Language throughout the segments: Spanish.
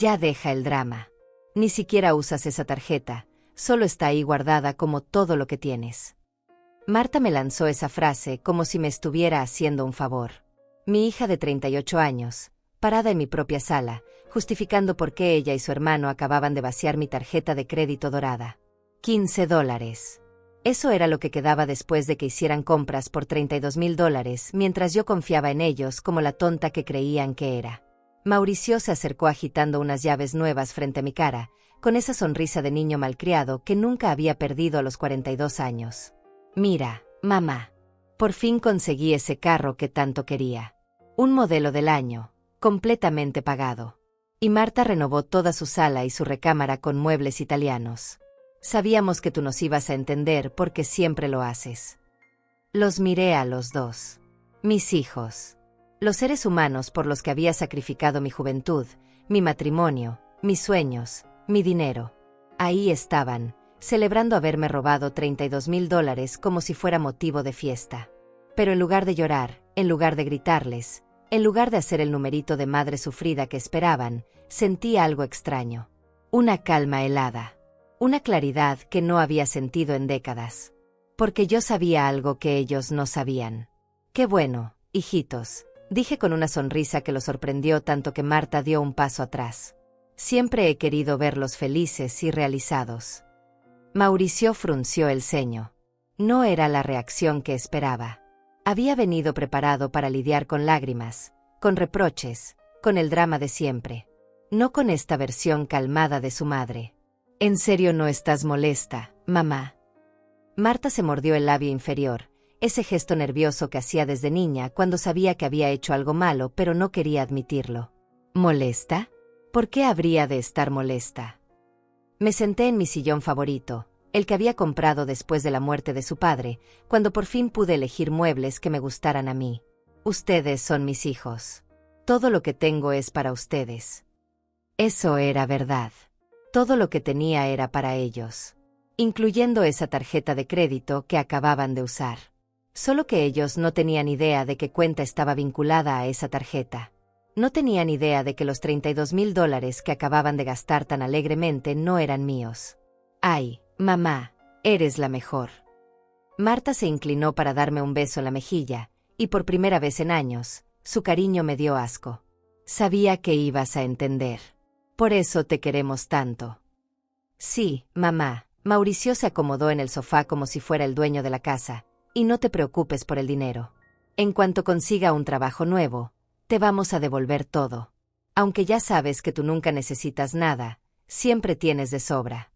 Ya deja el drama. Ni siquiera usas esa tarjeta, solo está ahí guardada como todo lo que tienes. Marta me lanzó esa frase como si me estuviera haciendo un favor. Mi hija de 38 años, parada en mi propia sala, justificando por qué ella y su hermano acababan de vaciar mi tarjeta de crédito dorada. $15. Eso era lo que quedaba después de que hicieran compras por $32,000, mientras yo confiaba en ellos como la tonta que creían que era. Mauricio se acercó agitando unas llaves nuevas frente a mi cara, con esa sonrisa de niño malcriado que nunca había perdido a los 42 años. Mira, mamá. Por fin conseguí ese carro que tanto quería. Un modelo del año, completamente pagado. Y Marta renovó toda su sala y su recámara con muebles italianos. Sabíamos que tú nos ibas a entender porque siempre lo haces. Los miré a los dos. Mis hijos. Los seres humanos por los que había sacrificado mi juventud, mi matrimonio, mis sueños, mi dinero. Ahí estaban, celebrando haberme robado $32,000 como si fuera motivo de fiesta. Pero en lugar de llorar, en lugar de gritarles, en lugar de hacer el numerito de madre sufrida que esperaban, sentí algo extraño. Una calma helada. Una claridad que no había sentido en décadas. Porque yo sabía algo que ellos no sabían. Qué bueno, hijitos, dije con una sonrisa que lo sorprendió tanto que Marta dio un paso atrás. Siempre he querido verlos felices y realizados. Mauricio frunció el ceño. No era la reacción que esperaba. Había venido preparado para lidiar con lágrimas, con reproches, con el drama de siempre. No con esta versión calmada de su madre. ¿En serio no estás molesta, mamá? Marta se mordió el labio inferior, ese gesto nervioso que hacía desde niña cuando sabía que había hecho algo malo pero no quería admitirlo. ¿Molesta? ¿Por qué habría de estar molesta? Me senté en mi sillón favorito, el que había comprado después de la muerte de su padre, cuando por fin pude elegir muebles que me gustaran a mí. Ustedes son mis hijos. Todo lo que tengo es para ustedes. Eso era verdad. Todo lo que tenía era para ellos. Incluyendo esa tarjeta de crédito que acababan de usar. Solo que ellos no tenían idea de qué cuenta estaba vinculada a esa tarjeta. No tenían idea de que los $32,000 que acababan de gastar tan alegremente no eran míos. Ay, mamá, eres la mejor. Marta se inclinó para darme un beso en la mejilla, y por primera vez en años, su cariño me dio asco. Sabía que ibas a entender. Por eso te queremos tanto. Sí, mamá. Mauricio se acomodó en el sofá como si fuera el dueño de la casa, y no te preocupes por el dinero. En cuanto consiga un trabajo nuevo, te vamos a devolver todo. Aunque ya sabes que tú nunca necesitas nada, siempre tienes de sobra.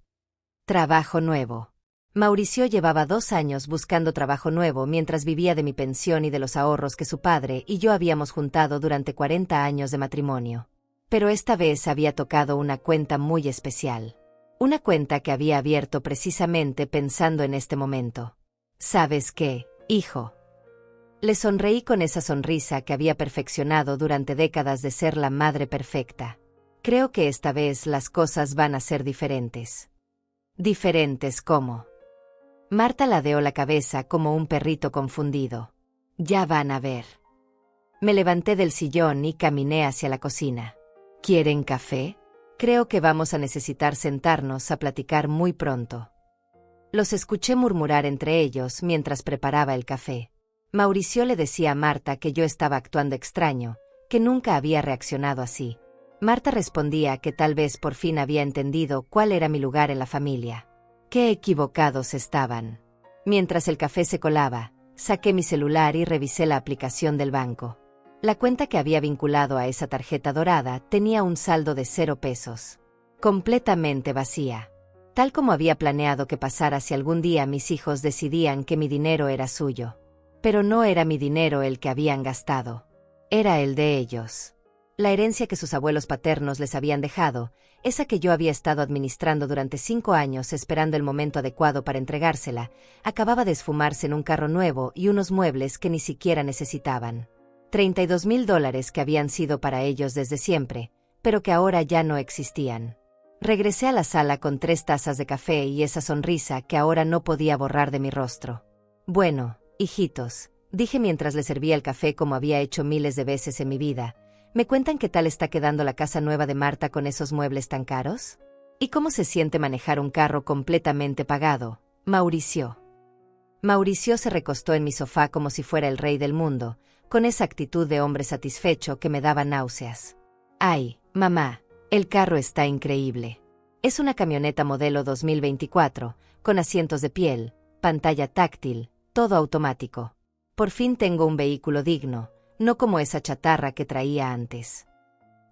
Trabajo nuevo. Mauricio llevaba 2 años buscando trabajo nuevo mientras vivía de mi pensión y de los ahorros que su padre y yo habíamos juntado durante 40 años de matrimonio. Pero esta vez había tocado una cuenta muy especial. Una cuenta que había abierto precisamente pensando en este momento. ¿Sabes qué, hijo? Le sonreí con esa sonrisa que había perfeccionado durante décadas de ser la madre perfecta. Creo que esta vez las cosas van a ser diferentes. ¿Diferentes cómo? Marta ladeó la cabeza como un perrito confundido. Ya van a ver. Me levanté del sillón y caminé hacia la cocina. ¿Quieren café? Creo que vamos a necesitar sentarnos a platicar muy pronto. Los escuché murmurar entre ellos mientras preparaba el café. Mauricio le decía a Marta que yo estaba actuando extraño, que nunca había reaccionado así. Marta respondía que tal vez por fin había entendido cuál era mi lugar en la familia. Qué equivocados estaban. Mientras el café se colaba, saqué mi celular y revisé la aplicación del banco. La cuenta que había vinculado a esa tarjeta dorada tenía un saldo de 0 pesos. Completamente vacía. Tal como había planeado que pasara si algún día mis hijos decidían que mi dinero era suyo. Pero no era mi dinero el que habían gastado. Era el de ellos. La herencia que sus abuelos paternos les habían dejado, esa que yo había estado administrando durante 5 años esperando el momento adecuado para entregársela, acababa de esfumarse en un carro nuevo y unos muebles que ni siquiera necesitaban. $32,000 que habían sido para ellos desde siempre, pero que ahora ya no existían. Regresé a la sala con 3 tazas de café y esa sonrisa que ahora no podía borrar de mi rostro. Bueno, hijitos, dije mientras les servía el café como había hecho miles de veces en mi vida, ¿Me cuentan qué tal está quedando la casa nueva de Marta con esos muebles tan caros? ¿Y cómo se siente manejar un carro completamente pagado? Mauricio. Mauricio se recostó en mi sofá como si fuera el rey del mundo, con esa actitud de hombre satisfecho que me daba náuseas. Ay, mamá, el carro está increíble. Es una camioneta modelo 2024, con asientos de piel, pantalla táctil, todo automático. Por fin tengo un vehículo digno, no como esa chatarra que traía antes.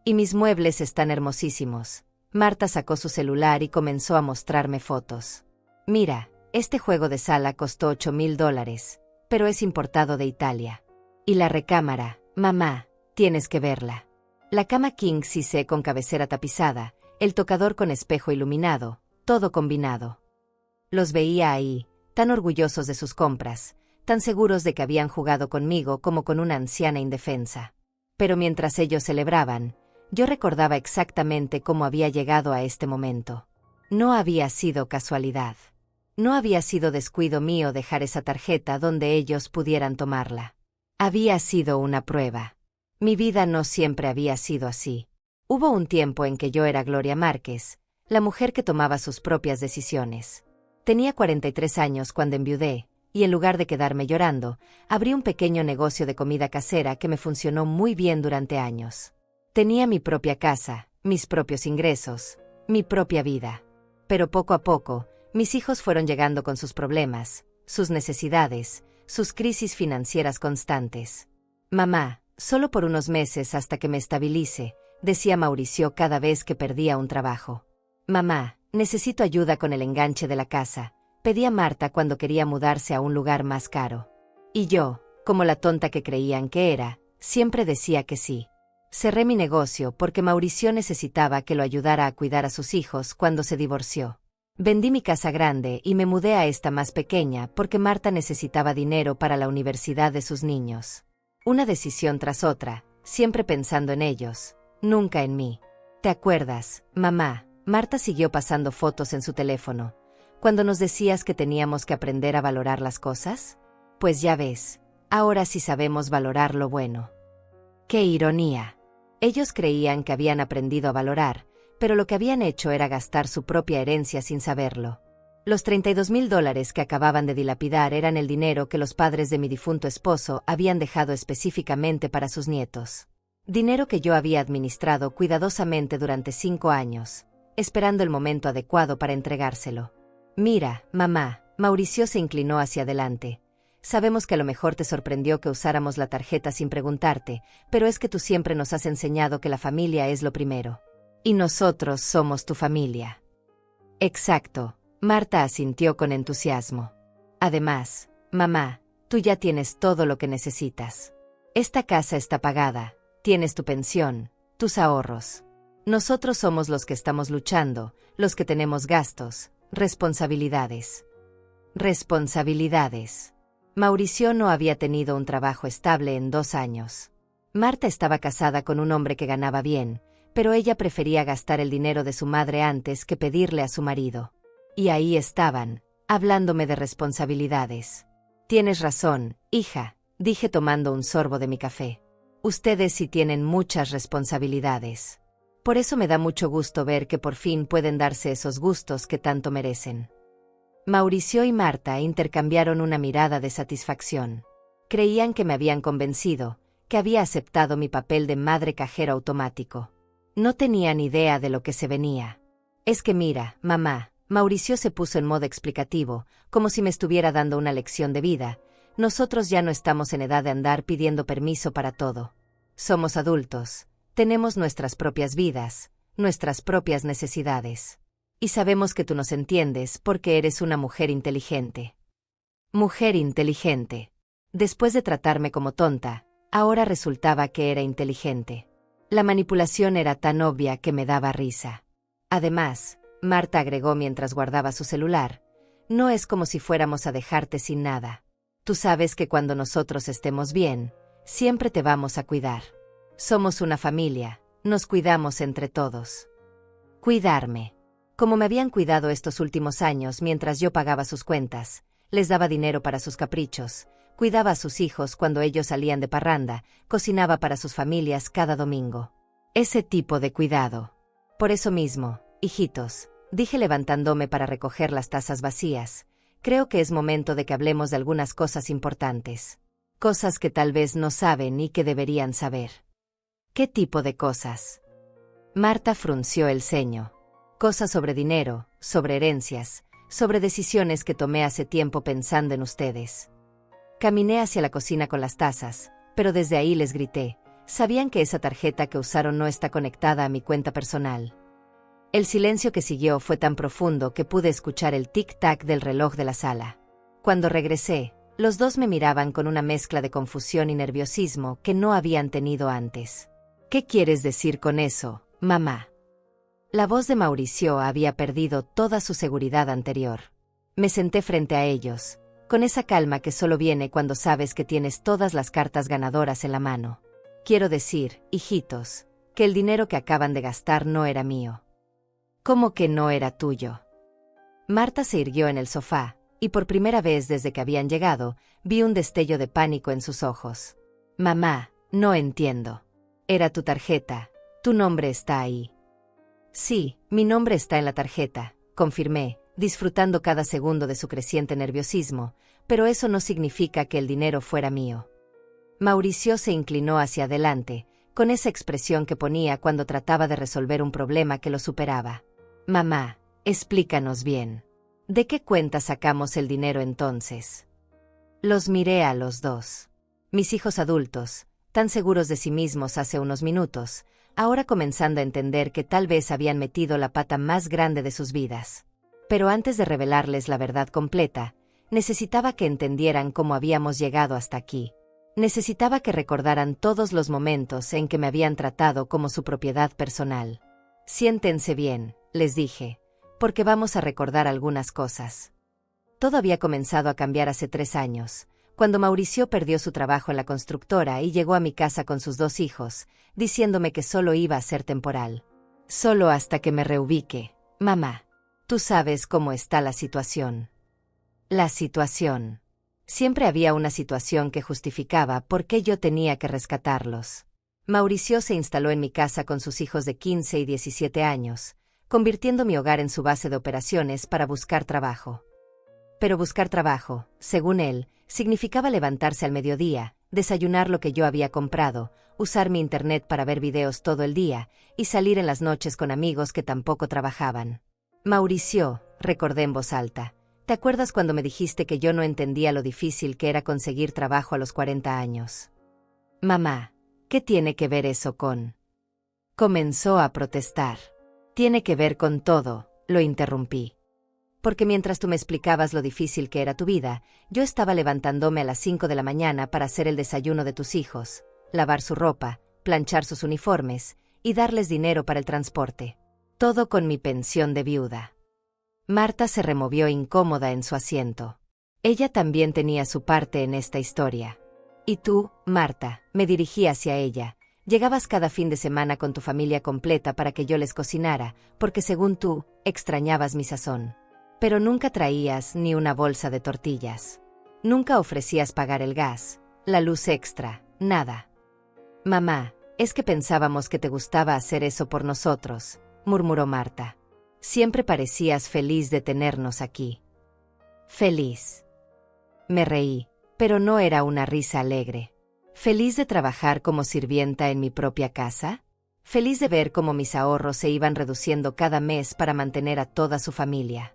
Y mis muebles están hermosísimos. Marta sacó su celular y comenzó a mostrarme fotos. Mira, este juego de sala costó $8,000, pero es importado de Italia. Y la recámara, mamá, tienes que verla. La cama king size con cabecera tapizada, el tocador con espejo iluminado, todo combinado. Los veía ahí, tan orgullosos de sus compras, tan seguros de que habían jugado conmigo como con una anciana indefensa. Pero mientras ellos celebraban, yo recordaba exactamente cómo había llegado a este momento. No había sido casualidad. No había sido descuido mío dejar esa tarjeta donde ellos pudieran tomarla. Había sido una prueba. Mi vida no siempre había sido así. Hubo un tiempo en que yo era Gloria Márquez, la mujer que tomaba sus propias decisiones. Tenía 43 años cuando enviudé, y en lugar de quedarme llorando, abrí un pequeño negocio de comida casera que me funcionó muy bien durante años. Tenía mi propia casa, mis propios ingresos, mi propia vida. Pero poco a poco, mis hijos fueron llegando con sus problemas, sus necesidades, sus crisis financieras constantes. Mamá, solo por unos meses hasta que me estabilice, decía Mauricio cada vez que perdía un trabajo. Mamá, necesito ayuda con el enganche de la casa, pedía Marta cuando quería mudarse a un lugar más caro. Y yo, como la tonta que creían que era, siempre decía que sí. Cerré mi negocio porque Mauricio necesitaba que lo ayudara a cuidar a sus hijos cuando se divorció. Vendí mi casa grande y me mudé a esta más pequeña porque Marta necesitaba dinero para la universidad de sus niños. Una decisión tras otra, siempre pensando en ellos, nunca en mí. ¿Te acuerdas, mamá? Marta siguió pasando fotos en su teléfono. Cuando nos decías que teníamos que aprender a valorar las cosas. Pues ya ves, ahora sí sabemos valorar lo bueno. ¡Qué ironía! Ellos creían que habían aprendido a valorar, pero lo que habían hecho era gastar su propia herencia sin saberlo. Los $32,000 que acababan de dilapidar eran el dinero que los padres de mi difunto esposo habían dejado específicamente para sus nietos. Dinero que yo había administrado cuidadosamente durante 5 años, esperando el momento adecuado para entregárselo. Mira, mamá, Mauricio se inclinó hacia adelante. Sabemos que a lo mejor te sorprendió que usáramos la tarjeta sin preguntarte, pero es que tú siempre nos has enseñado que la familia es lo primero. Y nosotros somos tu familia. Exacto, Marta asintió con entusiasmo. Además, mamá, tú ya tienes todo lo que necesitas. Esta casa está pagada, tienes tu pensión, tus ahorros. Nosotros somos los que estamos luchando, los que tenemos gastos, responsabilidades. Responsabilidades. Mauricio no había tenido un trabajo estable en 2 años. Marta estaba casada con un hombre que ganaba bien, pero ella prefería gastar el dinero de su madre antes que pedirle a su marido. Y ahí estaban, hablándome de responsabilidades. Tienes razón, hija, dije tomando un sorbo de mi café. Ustedes sí tienen muchas responsabilidades. Por eso me da mucho gusto ver que por fin pueden darse esos gustos que tanto merecen. Mauricio y Marta intercambiaron una mirada de satisfacción. Creían que me habían convencido, que había aceptado mi papel de madre cajero automático. No tenían idea de lo que se venía. Es que mira, mamá, Mauricio se puso en modo explicativo, como si me estuviera dando una lección de vida. Nosotros ya no estamos en edad de andar pidiendo permiso para todo. Somos adultos, tenemos nuestras propias vidas, nuestras propias necesidades. Y sabemos que tú nos entiendes porque eres una mujer inteligente. Mujer inteligente. Después de tratarme como tonta, ahora resultaba que era inteligente. La manipulación era tan obvia que me daba risa. Además, Marta agregó mientras guardaba su celular, no es como si fuéramos a dejarte sin nada. Tú sabes que cuando nosotros estemos bien, siempre te vamos a cuidar. Somos una familia, nos cuidamos entre todos. Cuidarme. Como me habían cuidado estos últimos años mientras yo pagaba sus cuentas, les daba dinero para sus caprichos, cuidaba a sus hijos cuando ellos salían de parranda, cocinaba para sus familias cada domingo. Ese tipo de cuidado. Por eso mismo, hijitos, dije levantándome para recoger las tazas vacías, creo que es momento de que hablemos de algunas cosas importantes. Cosas que tal vez no saben y que deberían saber. ¿Qué tipo de cosas? Marta frunció el ceño. Cosas sobre dinero, sobre herencias, sobre decisiones que tomé hace tiempo pensando en ustedes. Caminé hacia la cocina con las tazas, pero desde ahí les grité, ¿sabían que esa tarjeta que usaron no está conectada a mi cuenta personal? El silencio que siguió fue tan profundo que pude escuchar el tic-tac del reloj de la sala. Cuando regresé, los dos me miraban con una mezcla de confusión y nerviosismo que no habían tenido antes. ¿Qué quieres decir con eso, mamá? La voz de Mauricio había perdido toda su seguridad anterior. Me senté frente a ellos, con esa calma que solo viene cuando sabes que tienes todas las cartas ganadoras en la mano. Quiero decir, hijitos, que el dinero que acaban de gastar no era mío. ¿Cómo que no era tuyo? Marta se irguió en el sofá, y por primera vez desde que habían llegado, vi un destello de pánico en sus ojos. Mamá, no entiendo. Era tu tarjeta, tu nombre está ahí. Sí, mi nombre está en la tarjeta, confirmé, disfrutando cada segundo de su creciente nerviosismo, pero eso no significa que el dinero fuera mío. Mauricio se inclinó hacia adelante, con esa expresión que ponía cuando trataba de resolver un problema que lo superaba. Mamá, explícanos bien. ¿De qué cuenta sacamos el dinero entonces? Los miré a los dos. Mis hijos adultos, tan seguros de sí mismos hace unos minutos, ahora comenzando a entender que tal vez habían metido la pata más grande de sus vidas. Pero antes de revelarles la verdad completa, necesitaba que entendieran cómo habíamos llegado hasta aquí. Necesitaba que recordaran todos los momentos en que me habían tratado como su propiedad personal. Siéntense bien, les dije, porque vamos a recordar algunas cosas. Todo había comenzado a cambiar hace 3 años, cuando Mauricio perdió su trabajo en la constructora y llegó a mi casa con sus 2 hijos, diciéndome que solo iba a ser temporal. Solo hasta que me reubique, mamá. Tú sabes cómo está la situación. La situación. Siempre había una situación que justificaba por qué yo tenía que rescatarlos. Mauricio se instaló en mi casa con sus hijos de 15 y 17 años, convirtiendo mi hogar en su base de operaciones para buscar trabajo. Pero buscar trabajo, según él, significaba levantarse al mediodía, desayunar lo que yo había comprado, usar mi internet para ver videos todo el día, y salir en las noches con amigos que tampoco trabajaban. Mauricio, recordé en voz alta, ¿te acuerdas cuando me dijiste que yo no entendía lo difícil que era conseguir trabajo a los 40 años? Mamá, ¿qué tiene que ver eso con? Comenzó a protestar. Tiene que ver con todo, lo interrumpí. Porque mientras tú me explicabas lo difícil que era tu vida, yo estaba levantándome a las 5 de la mañana para hacer el desayuno de tus hijos, lavar su ropa, planchar sus uniformes, y darles dinero para el transporte. Todo con mi pensión de viuda. Marta se removió incómoda en su asiento. Ella también tenía su parte en esta historia. Y tú, Marta, me dirigí hacia ella. Llegabas cada fin de semana con tu familia completa para que yo les cocinara, porque según tú, extrañabas mi sazón. Pero nunca traías ni una bolsa de tortillas. Nunca ofrecías pagar el gas, la luz extra, nada. Mamá, es que pensábamos que te gustaba hacer eso por nosotros, murmuró Marta. Siempre parecías feliz de tenernos aquí. Feliz. Me reí, pero no era una risa alegre. ¿Feliz de trabajar como sirvienta en mi propia casa? ¿Feliz de ver cómo mis ahorros se iban reduciendo cada mes para mantener a toda su familia?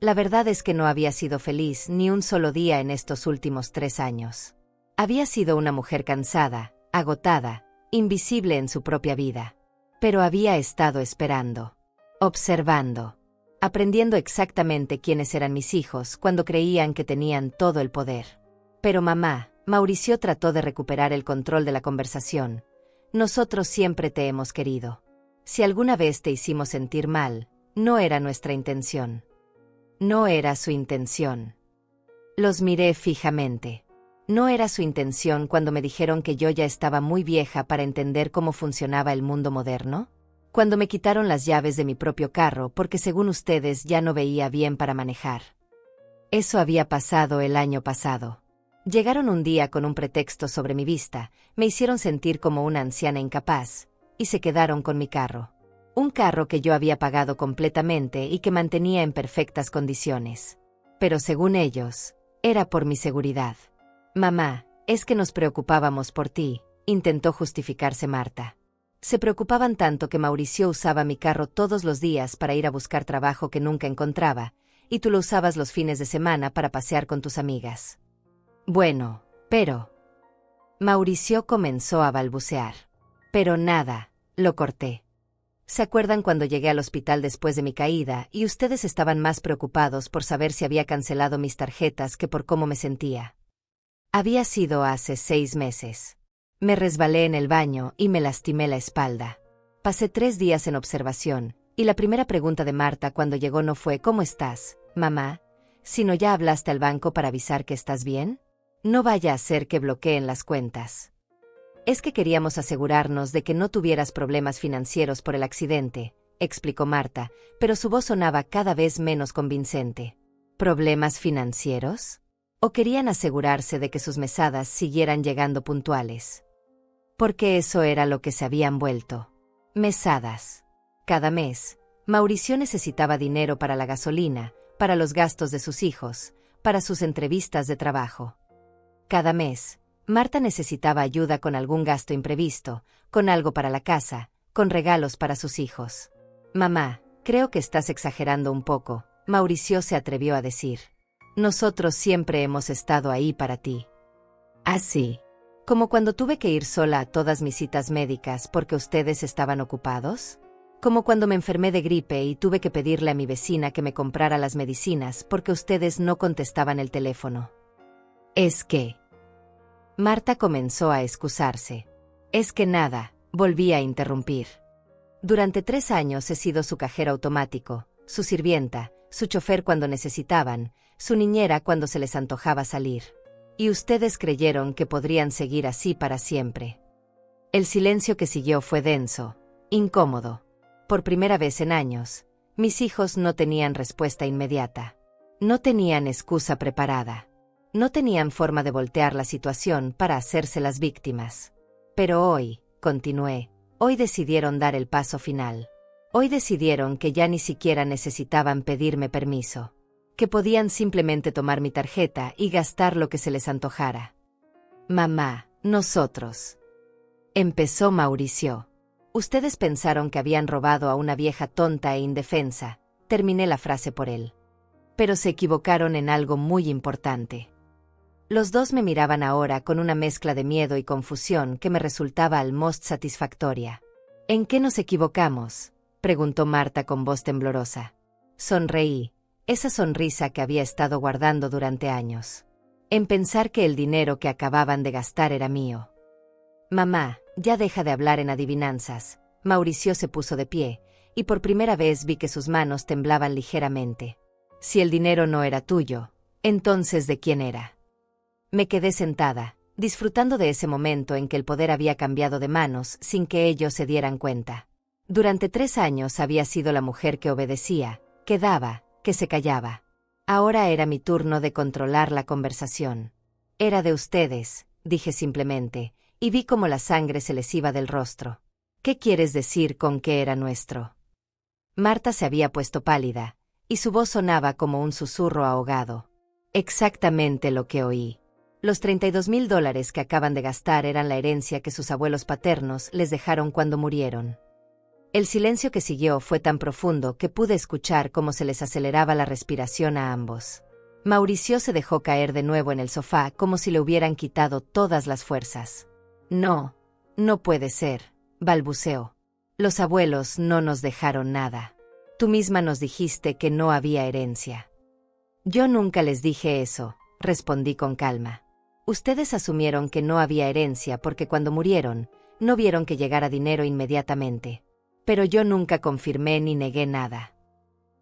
La verdad es que no había sido feliz ni un solo día en estos últimos 3 años. Había sido una mujer cansada, agotada, invisible en su propia vida. Pero había estado esperando, observando, aprendiendo exactamente quiénes eran mis hijos cuando creían que tenían todo el poder. Pero mamá, Mauricio trató de recuperar el control de la conversación. Nosotros siempre te hemos querido. Si alguna vez te hicimos sentir mal, no era nuestra intención. No era su intención. Los miré fijamente. No era su intención cuando me dijeron que yo ya estaba muy vieja para entender cómo funcionaba el mundo moderno. Cuando me quitaron las llaves de mi propio carro porque según ustedes ya no veía bien para manejar. Eso había pasado el año pasado. Llegaron un día con un pretexto sobre mi vista, me hicieron sentir como una anciana incapaz, y se quedaron con mi carro. Un carro que yo había pagado completamente y que mantenía en perfectas condiciones. Pero según ellos, era por mi seguridad. Mamá, es que nos preocupábamos por ti, intentó justificarse Marta. Se preocupaban tanto que Mauricio usaba mi carro todos los días para ir a buscar trabajo que nunca encontraba, y tú lo usabas los fines de semana para pasear con tus amigas. Bueno, pero... Mauricio comenzó a balbucear. Pero nada, lo corté. ¿Se acuerdan cuando llegué al hospital después de mi caída y ustedes estaban más preocupados por saber si había cancelado mis tarjetas que por cómo me sentía? Había sido hace 6 meses. Me resbalé en el baño y me lastimé la espalda. Pasé 3 días en observación, y la primera pregunta de Marta cuando llegó no fue «¿Cómo estás, mamá?», sino «¿Ya hablaste al banco para avisar que estás bien? No vaya a ser que bloqueen las cuentas». Es que queríamos asegurarnos de que no tuvieras problemas financieros por el accidente, explicó Marta, pero su voz sonaba cada vez menos convincente. ¿Problemas financieros? ¿O querían asegurarse de que sus mesadas siguieran llegando puntuales? Porque eso era lo que se habían vuelto. Mesadas. Cada mes, Mauricio necesitaba dinero para la gasolina, para los gastos de sus hijos, para sus entrevistas de trabajo. Cada mes, Marta necesitaba ayuda con algún gasto imprevisto, con algo para la casa, con regalos para sus hijos. Mamá, creo que estás exagerando un poco, Mauricio se atrevió a decir. Nosotros siempre hemos estado ahí para ti. ¿Así? ¿Como cuando tuve que ir sola a todas mis citas médicas porque ustedes estaban ocupados? ¿Como cuando me enfermé de gripe y tuve que pedirle a mi vecina que me comprara las medicinas porque ustedes no contestaban el teléfono? Es que... Marta comenzó a excusarse. Es que nada, volví a interrumpir. Durante 3 años he sido su cajero automático, su sirvienta, su chofer cuando necesitaban, su niñera cuando se les antojaba salir. Y ustedes creyeron que podrían seguir así para siempre. El silencio que siguió fue denso, incómodo. Por primera vez en años, mis hijos no tenían respuesta inmediata. No tenían excusa preparada. No tenían forma de voltear la situación para hacerse las víctimas. Pero hoy, continué, hoy decidieron dar el paso final. Hoy decidieron que ya ni siquiera necesitaban pedirme permiso. Que podían simplemente tomar mi tarjeta y gastar lo que se les antojara. Mamá, nosotros. Empezó Mauricio. Ustedes pensaron que habían robado a una vieja tonta e indefensa. Terminé la frase por él. Pero se equivocaron en algo muy importante. Los dos me miraban ahora con una mezcla de miedo y confusión que me resultaba al most satisfactoria. ¿En qué nos equivocamos?, preguntó Marta con voz temblorosa. Sonreí, esa sonrisa que había estado guardando durante años. En pensar que el dinero que acababan de gastar era mío. Mamá, ya deja de hablar en adivinanzas. Mauricio se puso de pie, y por primera vez vi que sus manos temblaban ligeramente. Si el dinero no era tuyo, entonces ¿de quién era? Me quedé sentada, disfrutando de ese momento en que el poder había cambiado de manos sin que ellos se dieran cuenta. Durante 3 años había sido la mujer que obedecía, que daba, que se callaba. Ahora era mi turno de controlar la conversación. Era de ustedes, dije simplemente, y vi cómo la sangre se les iba del rostro. ¿Qué quieres decir con que era nuestro? Marta se había puesto pálida, y su voz sonaba como un susurro ahogado. Exactamente lo que oí. Los $32,000 que acaban de gastar eran la herencia que sus abuelos paternos les dejaron cuando murieron. El silencio que siguió fue tan profundo que pude escuchar cómo se les aceleraba la respiración a ambos. Mauricio se dejó caer de nuevo en el sofá como si le hubieran quitado todas las fuerzas. No, no puede ser, balbuceó. Los abuelos no nos dejaron nada. Tú misma nos dijiste que no había herencia. Yo nunca les dije eso, respondí con calma. Ustedes asumieron que no había herencia porque cuando murieron, no vieron que llegara dinero inmediatamente. Pero yo nunca confirmé ni negué nada.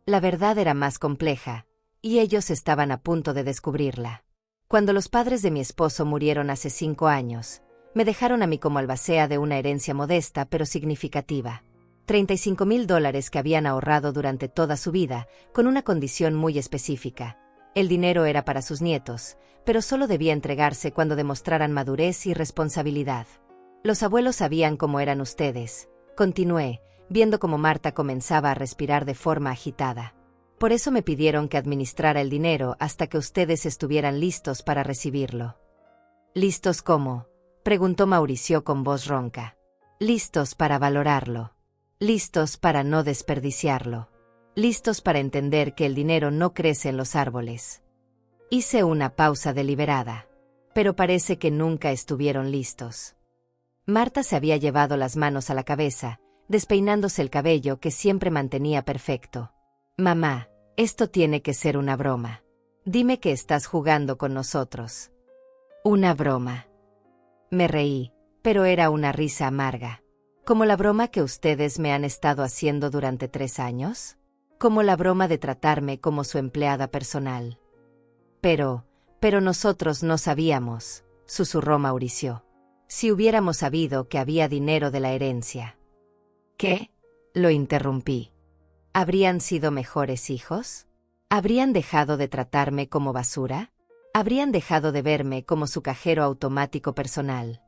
La verdad era más compleja, y ellos estaban a punto de descubrirla. Cuando los padres de mi esposo murieron hace 5 años, me dejaron a mí como albacea de una herencia modesta pero significativa. $35,000 que habían ahorrado durante toda su vida, con una condición muy específica, El dinero era para sus nietos, pero solo debía entregarse cuando demostraran madurez y responsabilidad. Los abuelos sabían cómo eran ustedes, continué, viendo cómo Marta comenzaba a respirar de forma agitada. Por eso me pidieron que administrara el dinero hasta que ustedes estuvieran listos para recibirlo. ¿Listos cómo?, preguntó Mauricio con voz ronca. Listos para valorarlo. Listos para no desperdiciarlo. Listos para entender que el dinero no crece en los árboles. Hice una pausa deliberada. Pero parece que nunca estuvieron listos. Marta se había llevado las manos a la cabeza, despeinándose el cabello que siempre mantenía perfecto. Mamá, esto tiene que ser una broma. Dime que estás jugando con nosotros. Una broma. Me reí, pero era una risa amarga. ¿Como la broma que ustedes me han estado haciendo durante 3 años? Como la broma de tratarme como su empleada personal. Pero nosotros no sabíamos, susurró Mauricio. Si hubiéramos sabido que había dinero de la herencia. ¿Qué? Lo interrumpí. ¿Habrían sido mejores hijos? ¿Habrían dejado de tratarme como basura? ¿Habrían dejado de verme como su cajero automático personal?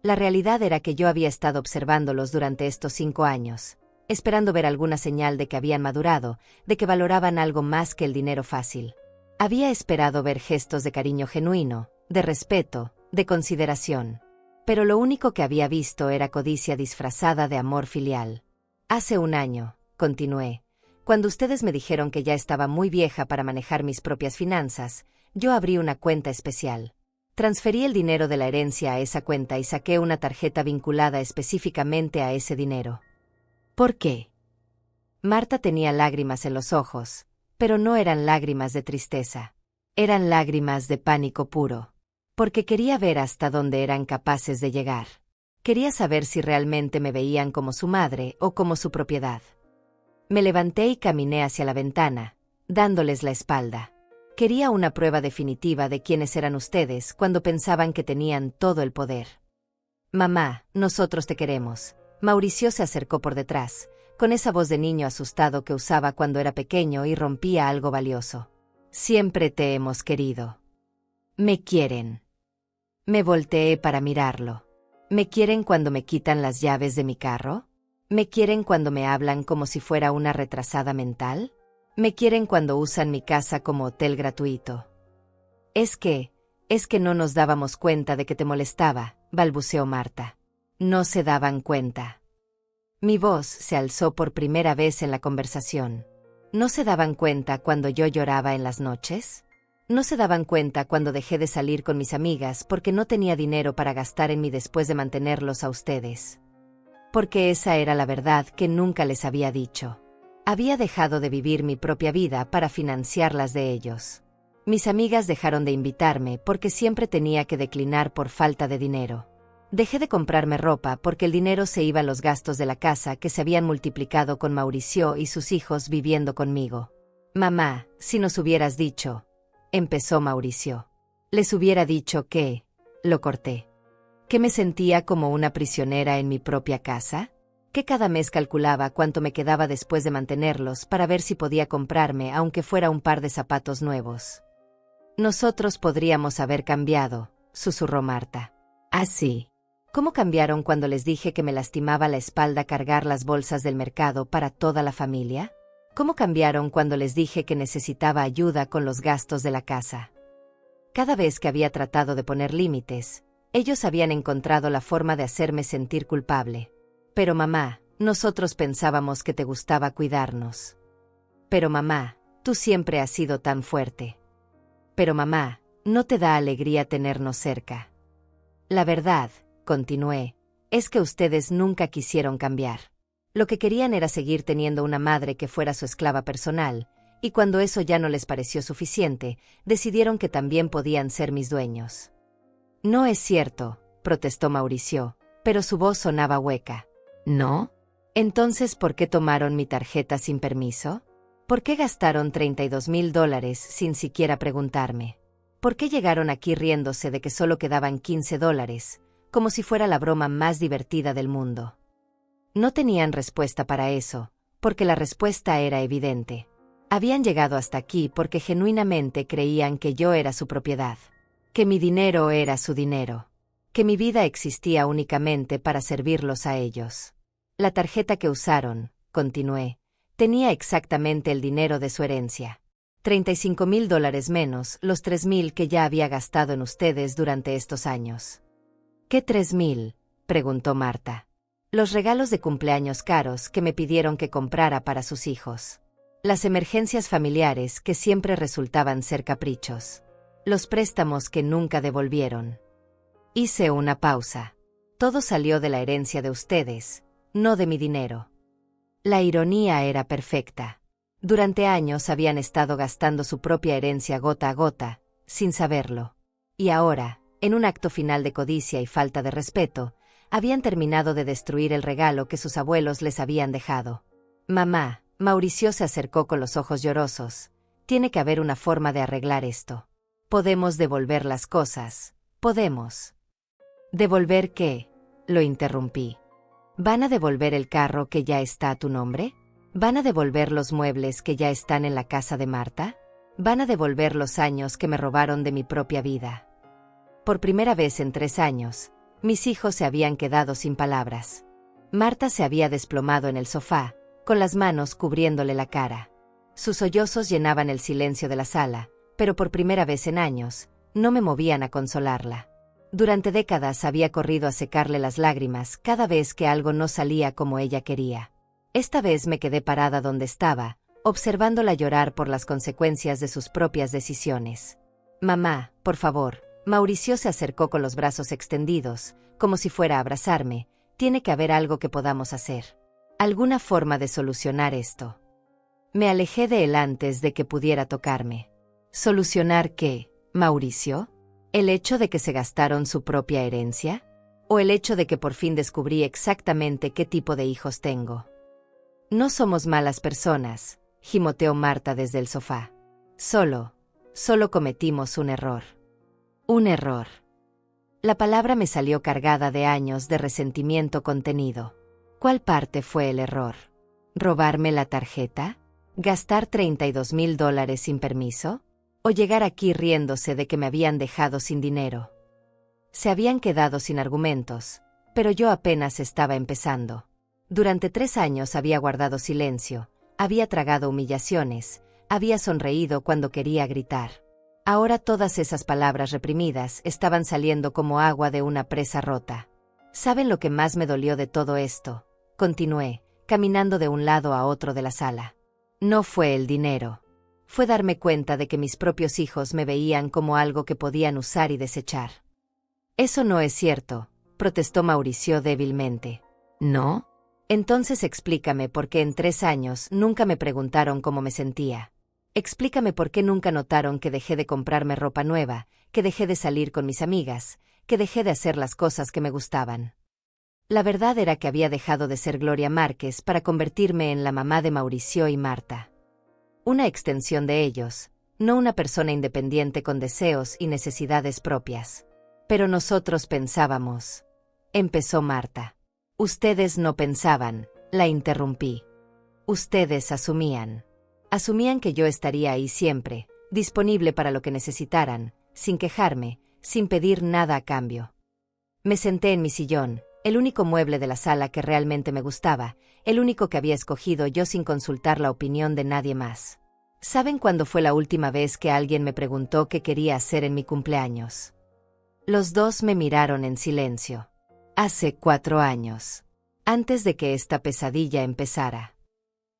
La realidad era que yo había estado observándolos durante estos 5 años, esperando ver alguna señal de que habían madurado, de que valoraban algo más que el dinero fácil. Había esperado ver gestos de cariño genuino, de respeto, de consideración. Pero lo único que había visto era codicia disfrazada de amor filial. Hace 1 año, continué, cuando ustedes me dijeron que ya estaba muy vieja para manejar mis propias finanzas, yo abrí una cuenta especial. Transferí el dinero de la herencia a esa cuenta y saqué una tarjeta vinculada específicamente a ese dinero. ¿Por qué? Marta tenía lágrimas en los ojos, pero no eran lágrimas de tristeza. Eran lágrimas de pánico puro. Porque quería ver hasta dónde eran capaces de llegar. Quería saber si realmente me veían como su madre o como su propiedad. Me levanté y caminé hacia la ventana, dándoles la espalda. Quería una prueba definitiva de quiénes eran ustedes cuando pensaban que tenían todo el poder. Mamá, nosotros te queremos. Mauricio se acercó por detrás, con esa voz de niño asustado que usaba cuando era pequeño y rompía algo valioso. Siempre te hemos querido. Me quieren. Me volteé para mirarlo. ¿Me quieren cuando me quitan las llaves de mi carro? ¿Me quieren cuando me hablan como si fuera una retrasada mental? ¿Me quieren cuando usan mi casa como hotel gratuito? Es que no nos dábamos cuenta de que te molestaba, balbuceó Marta. No se daban cuenta. Mi voz se alzó por primera vez en la conversación. ¿No se daban cuenta cuando yo lloraba en las noches? ¿No se daban cuenta cuando dejé de salir con mis amigas porque no tenía dinero para gastar en mí después de mantenerlos a ustedes? Porque esa era la verdad que nunca les había dicho. Había dejado de vivir mi propia vida para financiar las de ellos. Mis amigas dejaron de invitarme porque siempre tenía que declinar por falta de dinero. Dejé de comprarme ropa porque el dinero se iba a los gastos de la casa que se habían multiplicado con Mauricio y sus hijos viviendo conmigo. Mamá, si nos hubieras dicho, empezó Mauricio. Les hubiera dicho que, lo corté. ¿Que me sentía como una prisionera en mi propia casa? ¿Que cada mes calculaba cuánto me quedaba después de mantenerlos para ver si podía comprarme aunque fuera un par de zapatos nuevos? Nosotros podríamos haber cambiado, susurró Marta. ¿Ah, sí? ¿Cómo cambiaron cuando les dije que me lastimaba la espalda cargar las bolsas del mercado para toda la familia? ¿Cómo cambiaron cuando les dije que necesitaba ayuda con los gastos de la casa? Cada vez que había tratado de poner límites, ellos habían encontrado la forma de hacerme sentir culpable. Pero mamá, nosotros pensábamos que te gustaba cuidarnos. Pero mamá, tú siempre has sido tan fuerte. Pero mamá, ¿no te da alegría tenernos cerca? La verdad, continué, es que ustedes nunca quisieron cambiar. Lo que querían era seguir teniendo una madre que fuera su esclava personal, y cuando eso ya no les pareció suficiente, decidieron que también podían ser mis dueños. No es cierto, protestó Mauricio, pero su voz sonaba hueca. ¿No? Entonces, ¿por qué tomaron mi tarjeta sin permiso? ¿Por qué gastaron $32,000 sin siquiera preguntarme? ¿Por qué llegaron aquí riéndose de que solo quedaban $15, como si fuera la broma más divertida del mundo? No tenían respuesta para eso, porque la respuesta era evidente. Habían llegado hasta aquí porque genuinamente creían que yo era su propiedad, que mi dinero era su dinero, que mi vida existía únicamente para servirlos a ellos. La tarjeta que usaron, continué, tenía exactamente el dinero de su herencia. $35,000 menos los 3,000 que ya había gastado en ustedes durante estos años. ¿Qué 3,000? Preguntó Marta. Los regalos de cumpleaños caros que me pidieron que comprara para sus hijos. Las emergencias familiares que siempre resultaban ser caprichos. Los préstamos que nunca devolvieron. Hice una pausa. Todo salió de la herencia de ustedes, no de mi dinero. La ironía era perfecta. Durante años habían estado gastando su propia herencia gota a gota, sin saberlo. Y ahora, en un acto final de codicia y falta de respeto, habían terminado de destruir el regalo que sus abuelos les habían dejado. Mamá, Mauricio se acercó con los ojos llorosos. Tiene que haber una forma de arreglar esto. Podemos devolver las cosas. Podemos. ¿Devolver qué? Lo interrumpí. ¿Van a devolver el carro que ya está a tu nombre? ¿Van a devolver los muebles que ya están en la casa de Marta? ¿Van a devolver los años que me robaron de mi propia vida? Por primera vez en 3 años, mis hijos se habían quedado sin palabras. Marta se había desplomado en el sofá, con las manos cubriéndole la cara. Sus sollozos llenaban el silencio de la sala, pero por primera vez en años, no me movían a consolarla. Durante décadas había corrido a secarle las lágrimas cada vez que algo no salía como ella quería. Esta vez me quedé parada donde estaba, observándola llorar por las consecuencias de sus propias decisiones. Mamá, por favor. Mauricio se acercó con los brazos extendidos, como si fuera a abrazarme. Tiene que haber algo que podamos hacer. Alguna forma de solucionar esto. Me alejé de él antes de que pudiera tocarme. ¿Solucionar qué, Mauricio? ¿El hecho de que se gastaron su propia herencia? ¿O el hecho de que por fin descubrí exactamente qué tipo de hijos tengo? No somos malas personas, gimoteó Marta desde el sofá. Solo cometimos un error. Un error. La palabra me salió cargada de años de resentimiento contenido. ¿Cuál parte fue el error? ¿Robarme la tarjeta? ¿Gastar $32,000 sin permiso? ¿O llegar aquí riéndose de que me habían dejado sin dinero? Se habían quedado sin argumentos, pero yo apenas estaba empezando. Durante 3 años había guardado silencio, había tragado humillaciones, había sonreído cuando quería gritar. Ahora todas esas palabras reprimidas estaban saliendo como agua de una presa rota. ¿Saben lo que más me dolió de todo esto? Continué, caminando de un lado a otro de la sala. No fue el dinero. Fue darme cuenta de que mis propios hijos me veían como algo que podían usar y desechar. Eso no es cierto, protestó Mauricio débilmente. ¿No? Entonces explícame por qué en 3 años nunca me preguntaron cómo me sentía. Explícame por qué nunca notaron que dejé de comprarme ropa nueva, que dejé de salir con mis amigas, que dejé de hacer las cosas que me gustaban. La verdad era que había dejado de ser Gloria Márquez para convertirme en la mamá de Mauricio y Marta. Una extensión de ellos, no una persona independiente con deseos y necesidades propias. Pero nosotros pensábamos. Empezó Marta. Ustedes no pensaban, la interrumpí. Ustedes asumían. Asumían que yo estaría ahí siempre, disponible para lo que necesitaran, sin quejarme, sin pedir nada a cambio. Me senté en mi sillón, el único mueble de la sala que realmente me gustaba, el único que había escogido yo sin consultar la opinión de nadie más. ¿Saben cuándo fue la última vez que alguien me preguntó qué quería hacer en mi cumpleaños? Los dos me miraron en silencio. Hace 4 años. Antes de que esta pesadilla empezara.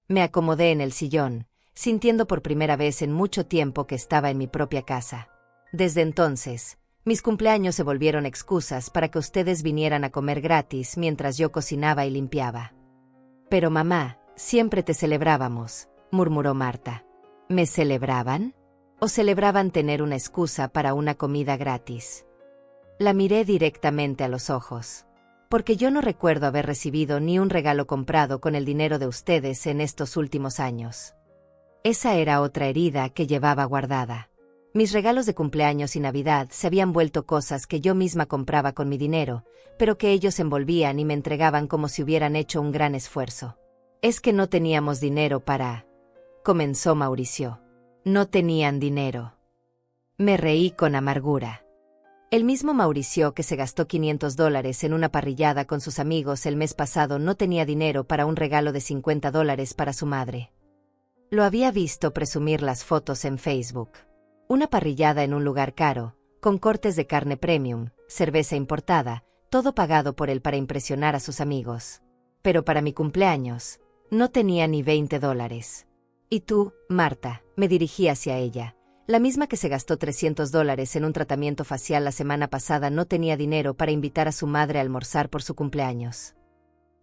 Me acomodé en el sillón, sintiendo por primera vez en mucho tiempo que estaba en mi propia casa. Desde entonces, mis cumpleaños se volvieron excusas para que ustedes vinieran a comer gratis mientras yo cocinaba y limpiaba. Pero mamá, siempre te celebrábamos, murmuró Marta. ¿Me celebraban? ¿O celebraban tener una excusa para una comida gratis? La miré directamente a los ojos. Porque yo no recuerdo haber recibido ni un regalo comprado con el dinero de ustedes en estos últimos años. Esa era otra herida que llevaba guardada. Mis regalos de cumpleaños y Navidad se habían vuelto cosas que yo misma compraba con mi dinero, pero que ellos envolvían y me entregaban como si hubieran hecho un gran esfuerzo. Es que no teníamos dinero para comenzó Mauricio. No tenían dinero. Me reí con amargura. El mismo Mauricio que se gastó $500 en una parrillada con sus amigos el mes pasado no tenía dinero para un regalo de $50 para su madre. Lo había visto presumir las fotos en Facebook. Una parrillada en un lugar caro, con cortes de carne premium, cerveza importada, todo pagado por él para impresionar a sus amigos. Pero para mi cumpleaños, no tenía ni $20. Y tú, Marta, me dirigí hacia ella. La misma que se gastó $300 en un tratamiento facial la semana pasada no tenía dinero para invitar a su madre a almorzar por su cumpleaños.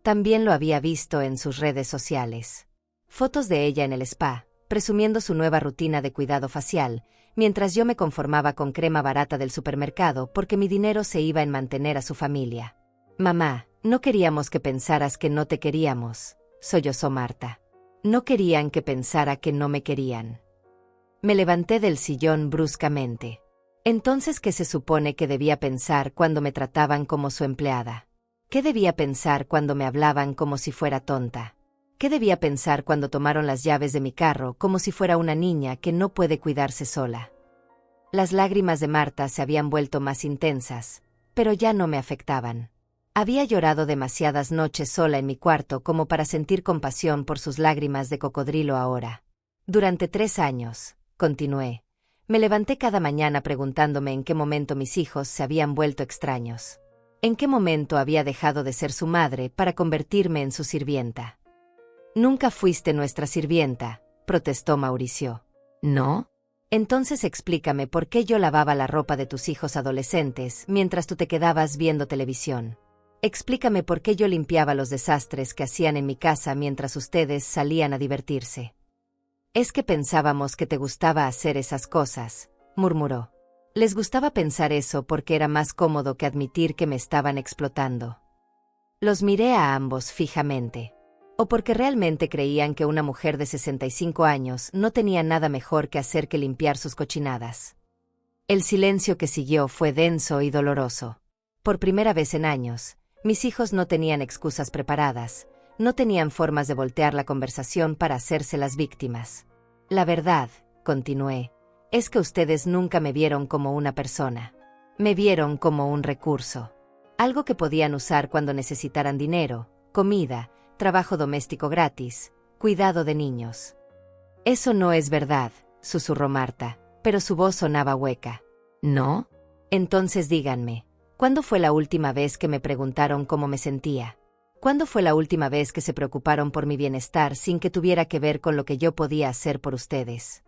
También lo había visto en sus redes sociales. Fotos de ella en el spa, presumiendo su nueva rutina de cuidado facial, mientras yo me conformaba con crema barata del supermercado porque mi dinero se iba en mantener a su familia. Mamá, no queríamos que pensaras que no te queríamos, sollozó Marta. No querían que pensara que no me querían. Me levanté del sillón bruscamente. Entonces, ¿qué se supone que debía pensar cuando me trataban como su empleada? ¿Qué debía pensar cuando me hablaban como si fuera tonta? ¿Qué debía pensar cuando tomaron las llaves de mi carro como si fuera una niña que no puede cuidarse sola? Las lágrimas de Marta se habían vuelto más intensas, pero ya no me afectaban. Había llorado demasiadas noches sola en mi cuarto como para sentir compasión por sus lágrimas de cocodrilo ahora. Durante 3 años, continué, me levanté cada mañana preguntándome en qué momento mis hijos se habían vuelto extraños. ¿En qué momento había dejado de ser su madre para convertirme en su sirvienta? Nunca fuiste nuestra sirvienta, protestó Mauricio. ¿No? Entonces explícame por qué yo lavaba la ropa de tus hijos adolescentes mientras tú te quedabas viendo televisión. Explícame por qué yo limpiaba los desastres que hacían en mi casa mientras ustedes salían a divertirse. Es que pensábamos que te gustaba hacer esas cosas, murmuró. Les gustaba pensar eso porque era más cómodo que admitir que me estaban explotando. Los miré a ambos fijamente. O porque realmente creían que una mujer de 65 años no tenía nada mejor que hacer que limpiar sus cochinadas. El silencio que siguió fue denso y doloroso. Por primera vez en años, mis hijos no tenían excusas preparadas, no tenían formas de voltear la conversación para hacerse las víctimas. La verdad, continué, es que ustedes nunca me vieron como una persona. Me vieron como un recurso. Algo que podían usar cuando necesitaran dinero, comida, trabajo doméstico gratis, cuidado de niños. Eso no es verdad, susurró Marta, pero su voz sonaba hueca. ¿No? Entonces díganme, ¿cuándo fue la última vez que me preguntaron cómo me sentía? ¿Cuándo fue la última vez que se preocuparon por mi bienestar sin que tuviera que ver con lo que yo podía hacer por ustedes?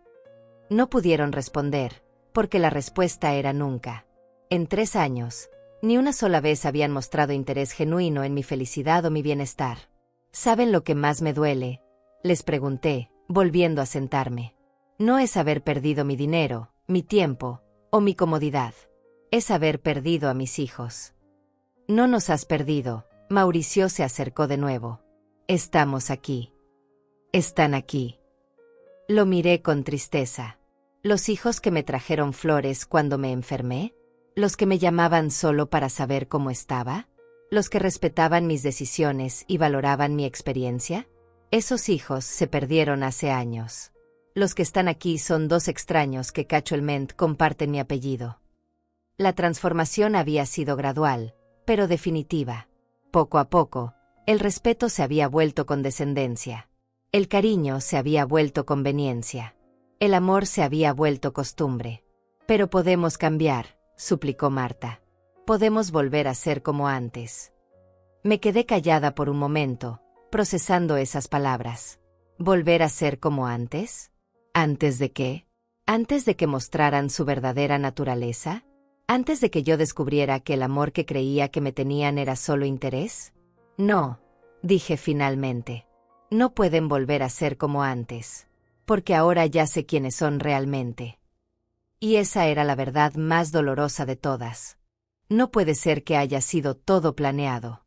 No pudieron responder, porque la respuesta era nunca. En 3 años, ni una sola vez habían mostrado interés genuino en mi felicidad o mi bienestar. ¿Saben lo que más me duele?, les pregunté, volviendo a sentarme. No es haber perdido mi dinero, mi tiempo, o mi comodidad. Es haber perdido a mis hijos. No nos has perdido, Mauricio se acercó de nuevo. Estamos aquí. Están aquí. Lo miré con tristeza. ¿Los hijos que me trajeron flores cuando me enfermé? ¿Los que me llamaban solo para saber cómo estaba? ¿Los que respetaban mis decisiones y valoraban mi experiencia? Esos hijos se perdieron hace años. Los que están aquí son 2 extraños que casualmente comparten mi apellido. La transformación había sido gradual, pero definitiva. Poco a poco, el respeto se había vuelto condescendencia. El cariño se había vuelto conveniencia. El amor se había vuelto costumbre. Pero podemos cambiar, suplicó Marta. Podemos volver a ser como antes. Me quedé callada por un momento, procesando esas palabras. ¿Volver a ser como antes? ¿Antes de qué? ¿Antes de que mostraran su verdadera naturaleza? ¿Antes de que yo descubriera que el amor que creía que me tenían era solo interés? No, dije finalmente. No pueden volver a ser como antes, porque ahora ya sé quiénes son realmente. Y esa era la verdad más dolorosa de todas. No puede ser que haya sido todo planeado.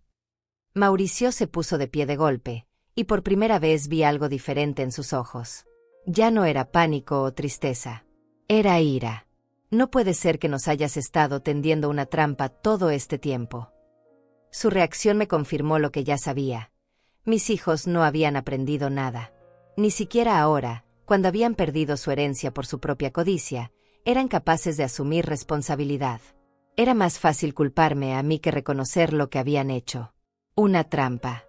Mauricio se puso de pie de golpe, y por primera vez vi algo diferente en sus ojos. Ya no era pánico o tristeza. Era ira. No puede ser que nos hayas estado tendiendo una trampa todo este tiempo. Su reacción me confirmó lo que ya sabía. Mis hijos no habían aprendido nada. Ni siquiera ahora, cuando habían perdido su herencia por su propia codicia, eran capaces de asumir responsabilidad. Era más fácil culparme a mí que reconocer lo que habían hecho. Una trampa.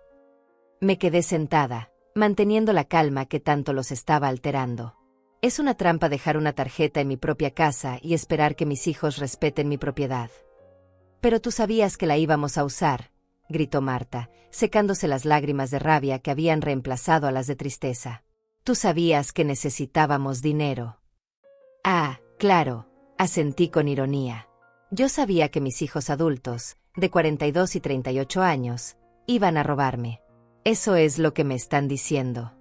Me quedé sentada, manteniendo la calma que tanto los estaba alterando. Es una trampa dejar una tarjeta en mi propia casa y esperar que mis hijos respeten mi propiedad. Pero tú sabías que la íbamos a usar, gritó Marta, secándose las lágrimas de rabia que habían reemplazado a las de tristeza. Tú sabías que necesitábamos dinero. Ah, claro, asentí con ironía. Yo sabía que mis hijos adultos, de 42 y 38 años, iban a robarme. Eso es lo que me están diciendo.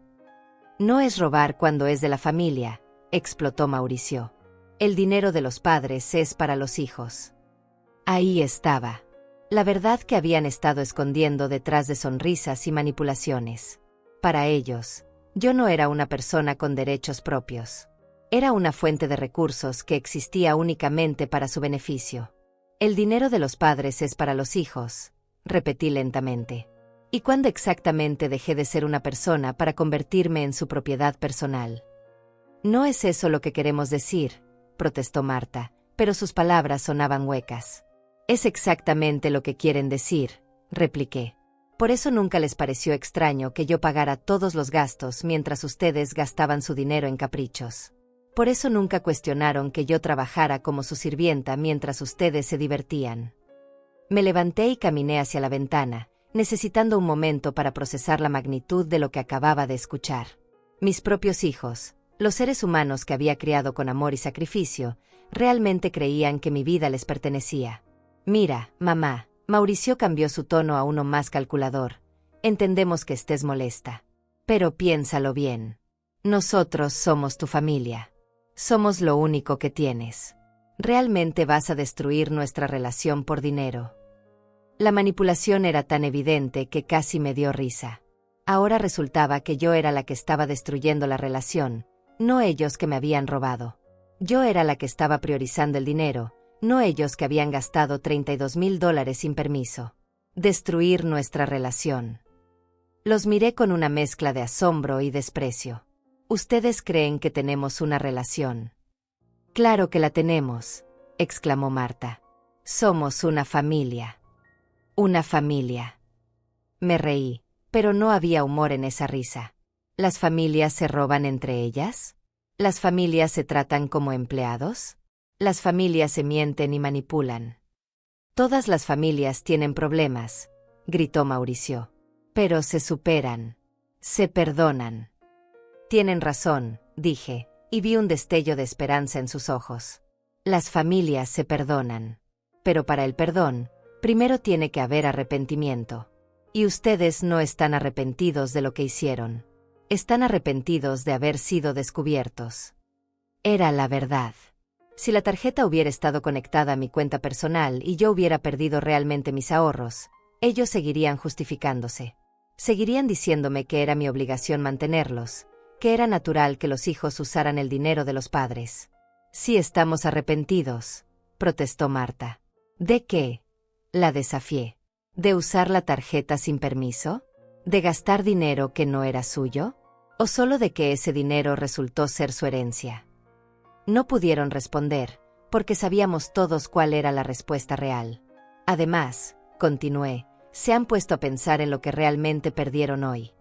No es robar cuando es de la familia, explotó Mauricio. El dinero de los padres es para los hijos. Ahí estaba. La verdad que habían estado escondiendo detrás de sonrisas y manipulaciones. Para ellos, yo no era una persona con derechos propios. Era una fuente de recursos que existía únicamente para su beneficio. El dinero de los padres es para los hijos, repetí lentamente. ¿Y cuándo exactamente dejé de ser una persona para convertirme en su propiedad personal? No es eso lo que queremos decir, protestó Marta, pero sus palabras sonaban huecas. Es exactamente lo que quieren decir, repliqué. Por eso nunca les pareció extraño que yo pagara todos los gastos mientras ustedes gastaban su dinero en caprichos. Por eso nunca cuestionaron que yo trabajara como su sirvienta mientras ustedes se divertían. Me levanté y caminé hacia la ventana, necesitando un momento para procesar la magnitud de lo que acababa de escuchar. Mis propios hijos, los seres humanos que había criado con amor y sacrificio, realmente creían que mi vida les pertenecía. Mira, mamá, Mauricio cambió su tono a uno más calculador. Entendemos que estés molesta. Pero piénsalo bien. Nosotros somos tu familia. Somos lo único que tienes. ¿Realmente vas a destruir nuestra relación por dinero? La manipulación era tan evidente que casi me dio risa. Ahora resultaba que yo era la que estaba destruyendo la relación, no ellos que me habían robado. Yo era la que estaba priorizando el dinero, no ellos que habían gastado $32,000 sin permiso. Destruir nuestra relación. Los miré con una mezcla de asombro y desprecio. ¿Ustedes creen que tenemos una relación? Claro que la tenemos, exclamó Marta. Somos una familia. Una familia. Me reí, pero no había humor en esa risa. ¿Las familias se roban entre ellas? ¿Las familias se tratan como empleados? Las familias se mienten y manipulan. Todas las familias tienen problemas, gritó Mauricio. Pero se superan. Se perdonan. Tienen razón, dije, y vi un destello de esperanza en sus ojos. Las familias se perdonan. Pero para el perdón, primero tiene que haber arrepentimiento. Y ustedes no están arrepentidos de lo que hicieron. Están arrepentidos de haber sido descubiertos. Era la verdad. Si la tarjeta hubiera estado conectada a mi cuenta personal y yo hubiera perdido realmente mis ahorros, ellos seguirían justificándose. Seguirían diciéndome que era mi obligación mantenerlos, que era natural que los hijos usaran el dinero de los padres. Sí estamos arrepentidos, protestó Marta. ¿De qué? La desafié. ¿De usar la tarjeta sin permiso? ¿De gastar dinero que no era suyo? ¿O solo de que ese dinero resultó ser su herencia? No pudieron responder, porque sabíamos todos cuál era la respuesta real. Además, continué, se han puesto a pensar en lo que realmente perdieron hoy.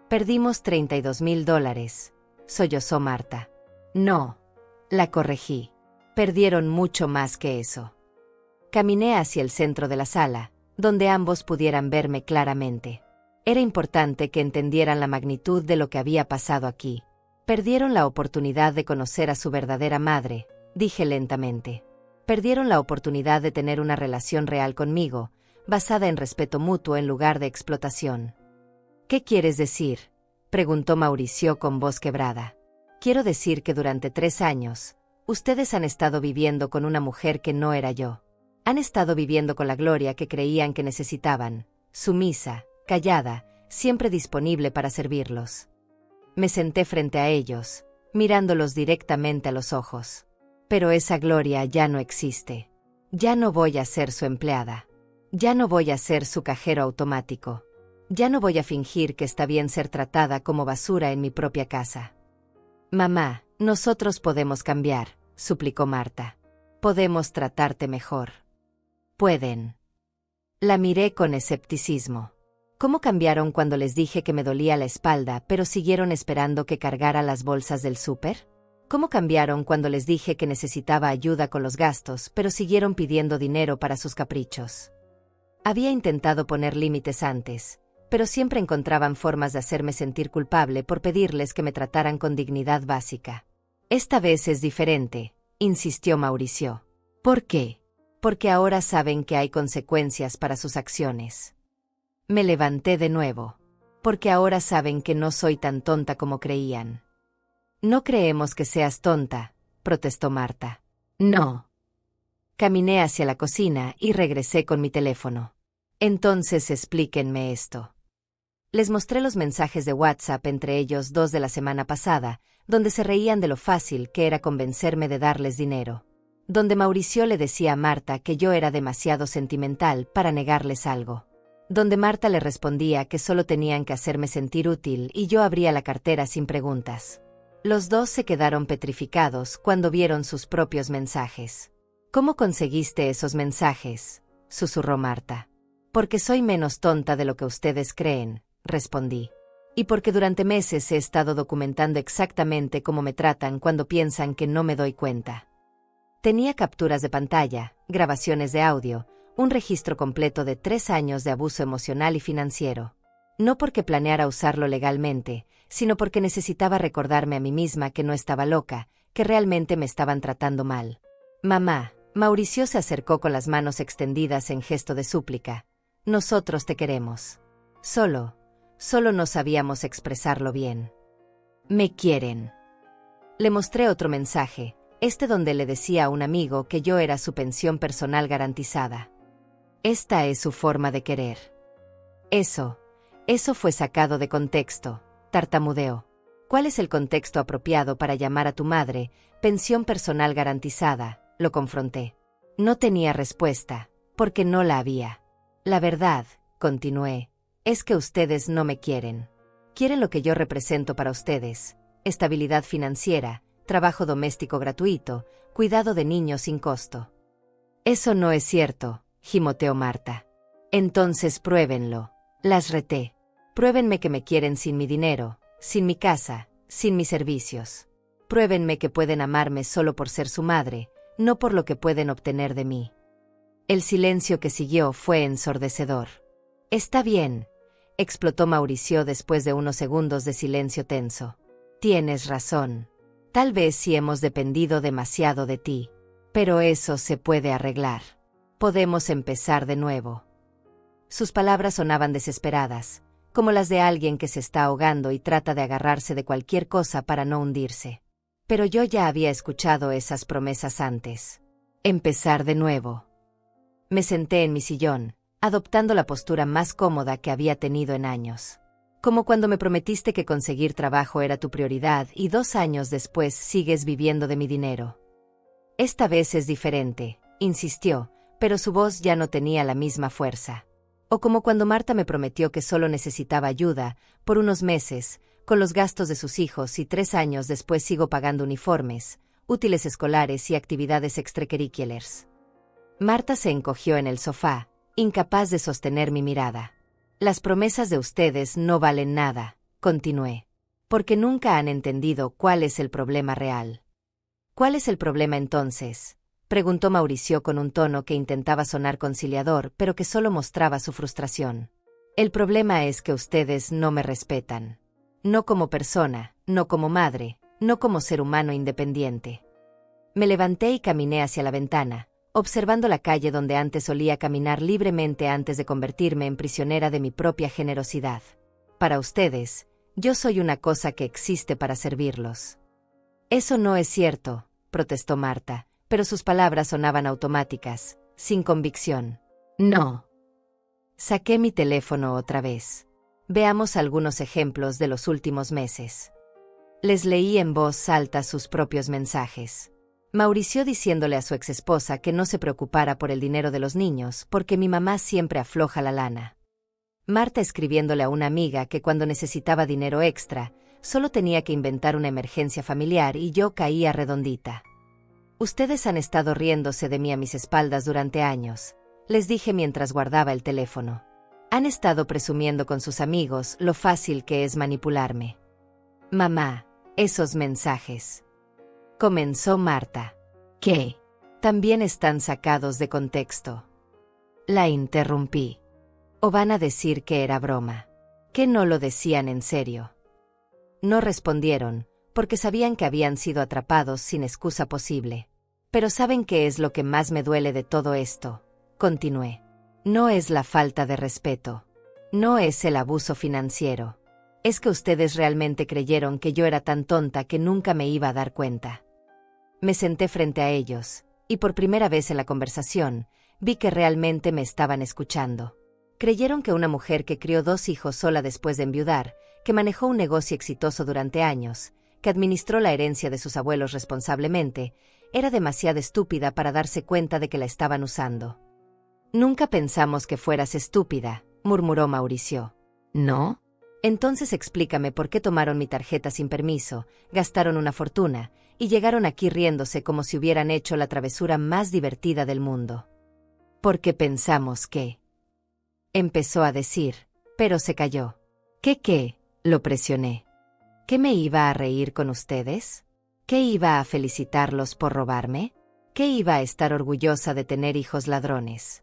Perdimos $32,000, sollozó Marta. No, la corregí. Perdieron mucho más que eso. Caminé hacia el centro de la sala, donde ambos pudieran verme claramente. Era importante que entendieran la magnitud de lo que había pasado aquí. Perdieron la oportunidad de conocer a su verdadera madre, dije lentamente. Perdieron la oportunidad de tener una relación real conmigo, basada en respeto mutuo en lugar de explotación. ¿Qué quieres decir?, preguntó Mauricio con voz quebrada. Quiero decir que durante 3 años, ustedes han estado viviendo con una mujer que no era yo. Han estado viviendo con la Gloria que creían que necesitaban, sumisa, callada, siempre disponible para servirlos. Me senté frente a ellos, mirándolos directamente a los ojos. Pero esa Gloria ya no existe. Ya no voy a ser su empleada. Ya no voy a ser su cajero automático. Ya no voy a fingir que está bien ser tratada como basura en mi propia casa. Mamá, nosotros podemos cambiar, suplicó Marta. Podemos tratarte mejor. Pueden. La miré con escepticismo. ¿Cómo cambiaron cuando les dije que me dolía la espalda, pero siguieron esperando que cargara las bolsas del súper? ¿Cómo cambiaron cuando les dije que necesitaba ayuda con los gastos, pero siguieron pidiendo dinero para sus caprichos? Había intentado poner límites antes, pero siempre encontraban formas de hacerme sentir culpable por pedirles que me trataran con dignidad básica. Esta vez es diferente, insistió Mauricio. ¿Por qué? Porque ahora saben que hay consecuencias para sus acciones. Me levanté de nuevo. Porque ahora saben que no soy tan tonta como creían. No creemos que seas tonta, protestó Marta. No. Caminé hacia la cocina y regresé con mi teléfono. Entonces explíquenme esto. Les mostré los mensajes de WhatsApp entre ellos dos de la semana pasada, donde se reían de lo fácil que era convencerme de darles dinero. Donde Mauricio le decía a Marta que yo era demasiado sentimental para negarles algo. Donde Marta le respondía que solo tenían que hacerme sentir útil y yo abría la cartera sin preguntas. Los dos se quedaron petrificados cuando vieron sus propios mensajes. ¿Cómo conseguiste esos mensajes?, susurró Marta. Porque soy menos tonta de lo que ustedes creen, respondí. Y porque durante meses he estado documentando exactamente cómo me tratan cuando piensan que no me doy cuenta. Tenía capturas de pantalla, grabaciones de audio, un registro completo de 3 años de abuso emocional y financiero. No porque planeara usarlo legalmente, sino porque necesitaba recordarme a mí misma que no estaba loca, que realmente me estaban tratando mal. Mamá, Mauricio se acercó con las manos extendidas en gesto de súplica. Nosotros te queremos. Solo no sabíamos expresarlo bien. Me quieren. Le mostré otro mensaje, donde le decía a un amigo que yo era su pensión personal garantizada. Esta es su forma de querer. Eso fue sacado de contexto, tartamudeó. ¿Cuál es el contexto apropiado para llamar a tu madre pensión personal garantizada?, lo confronté. No tenía respuesta, porque no la había. La verdad, continué, es que ustedes no me quieren. Quieren lo que yo represento para ustedes: estabilidad financiera, trabajo doméstico gratuito, cuidado de niños sin costo. Eso no es cierto, gimoteó Marta. Entonces pruébenlo, las reté. Pruébenme que me quieren sin mi dinero, sin mi casa, sin mis servicios. Pruébenme que pueden amarme solo por ser su madre, no por lo que pueden obtener de mí. El silencio que siguió fue ensordecedor. Está bien, explotó Mauricio después de unos segundos de silencio tenso. Tienes razón. Tal vez sí hemos dependido demasiado de ti. Pero eso se puede arreglar. Podemos empezar de nuevo. Sus palabras sonaban desesperadas, como las de alguien que se está ahogando y trata de agarrarse de cualquier cosa para no hundirse. Pero yo ya había escuchado esas promesas antes. Empezar de nuevo. Me senté en mi sillón, adoptando la postura más cómoda que había tenido en años. Como cuando me prometiste que conseguir trabajo era tu prioridad y 2 años después sigues viviendo de mi dinero. Esta vez es diferente, insistió, pero su voz ya no tenía la misma fuerza. O como cuando Marta me prometió que solo necesitaba ayuda, por unos meses, con los gastos de sus hijos y 3 años después sigo pagando uniformes, útiles escolares y actividades extracurriculares. Marta se encogió en el sofá, incapaz de sostener mi mirada. Las promesas de ustedes no valen nada, continué. Porque nunca han entendido cuál es el problema real. ¿Cuál es el problema entonces?, preguntó Mauricio con un tono que intentaba sonar conciliador, pero que solo mostraba su frustración. El problema es que ustedes no me respetan. No como persona, no como madre, no como ser humano independiente. Me levanté y caminé hacia la ventana, observando la calle donde antes solía caminar libremente antes de convertirme en prisionera de mi propia generosidad. Para ustedes, yo soy una cosa que existe para servirlos. Eso no es cierto, protestó Marta, pero sus palabras sonaban automáticas, sin convicción. No. Saqué mi teléfono otra vez. Veamos algunos ejemplos de los últimos meses. Les leí en voz alta sus propios mensajes. Mauricio diciéndole a su exesposa que no se preocupara por el dinero de los niños porque mi mamá siempre afloja la lana. Marta escribiéndole a una amiga que cuando necesitaba dinero extra, Solo tenía que inventar una emergencia familiar y yo caía redondita. Ustedes han estado riéndose de mí a mis espaldas durante años, les dije mientras guardaba el teléfono. Han estado presumiendo con sus amigos lo fácil que es manipularme. Mamá, esos mensajes. Comenzó Marta. ¿Qué? También están sacados de contexto. La interrumpí. ¿O van a decir que era broma? ¿Que no lo decían en serio? No respondieron, porque sabían que habían sido atrapados sin excusa posible. Pero ¿saben qué es lo que más me duele de todo esto? Continué. No es la falta de respeto. No es el abuso financiero. Es que ustedes realmente creyeron que yo era tan tonta que nunca me iba a dar cuenta. Me senté frente a ellos, y por primera vez en la conversación, vi que realmente me estaban escuchando. Creyeron que una mujer que crió 2 hijos sola después de enviudar, que manejó un negocio exitoso durante años, que administró la herencia de sus abuelos responsablemente, era demasiado estúpida para darse cuenta de que la estaban usando. Nunca pensamos que fueras estúpida, murmuró Mauricio. ¿No? Entonces explícame por qué tomaron mi tarjeta sin permiso, gastaron una fortuna, y llegaron aquí riéndose como si hubieran hecho la travesura más divertida del mundo. Porque pensamos que... Empezó a decir, pero se calló. ¿Qué? Lo presioné. ¿Qué me iba a reír con ustedes? ¿Qué iba a felicitarlos por robarme? ¿Qué iba a estar orgullosa de tener hijos ladrones?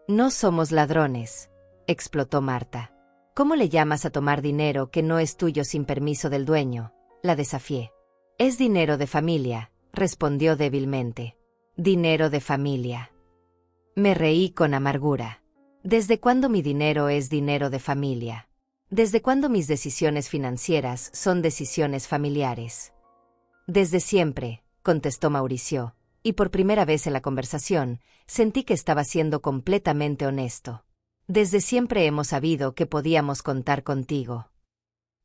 No somos ladrones, explotó Marta. ¿Cómo le llamas a tomar dinero que no es tuyo sin permiso del dueño? La desafié. Es dinero de familia, respondió débilmente. Dinero de familia. Me reí con amargura. ¿Desde cuándo mi dinero es dinero de familia? ¿Desde cuándo mis decisiones financieras son decisiones familiares? Desde siempre, contestó Mauricio, y por primera vez en la conversación, sentí que estaba siendo completamente honesto. Desde siempre hemos sabido que podíamos contar contigo.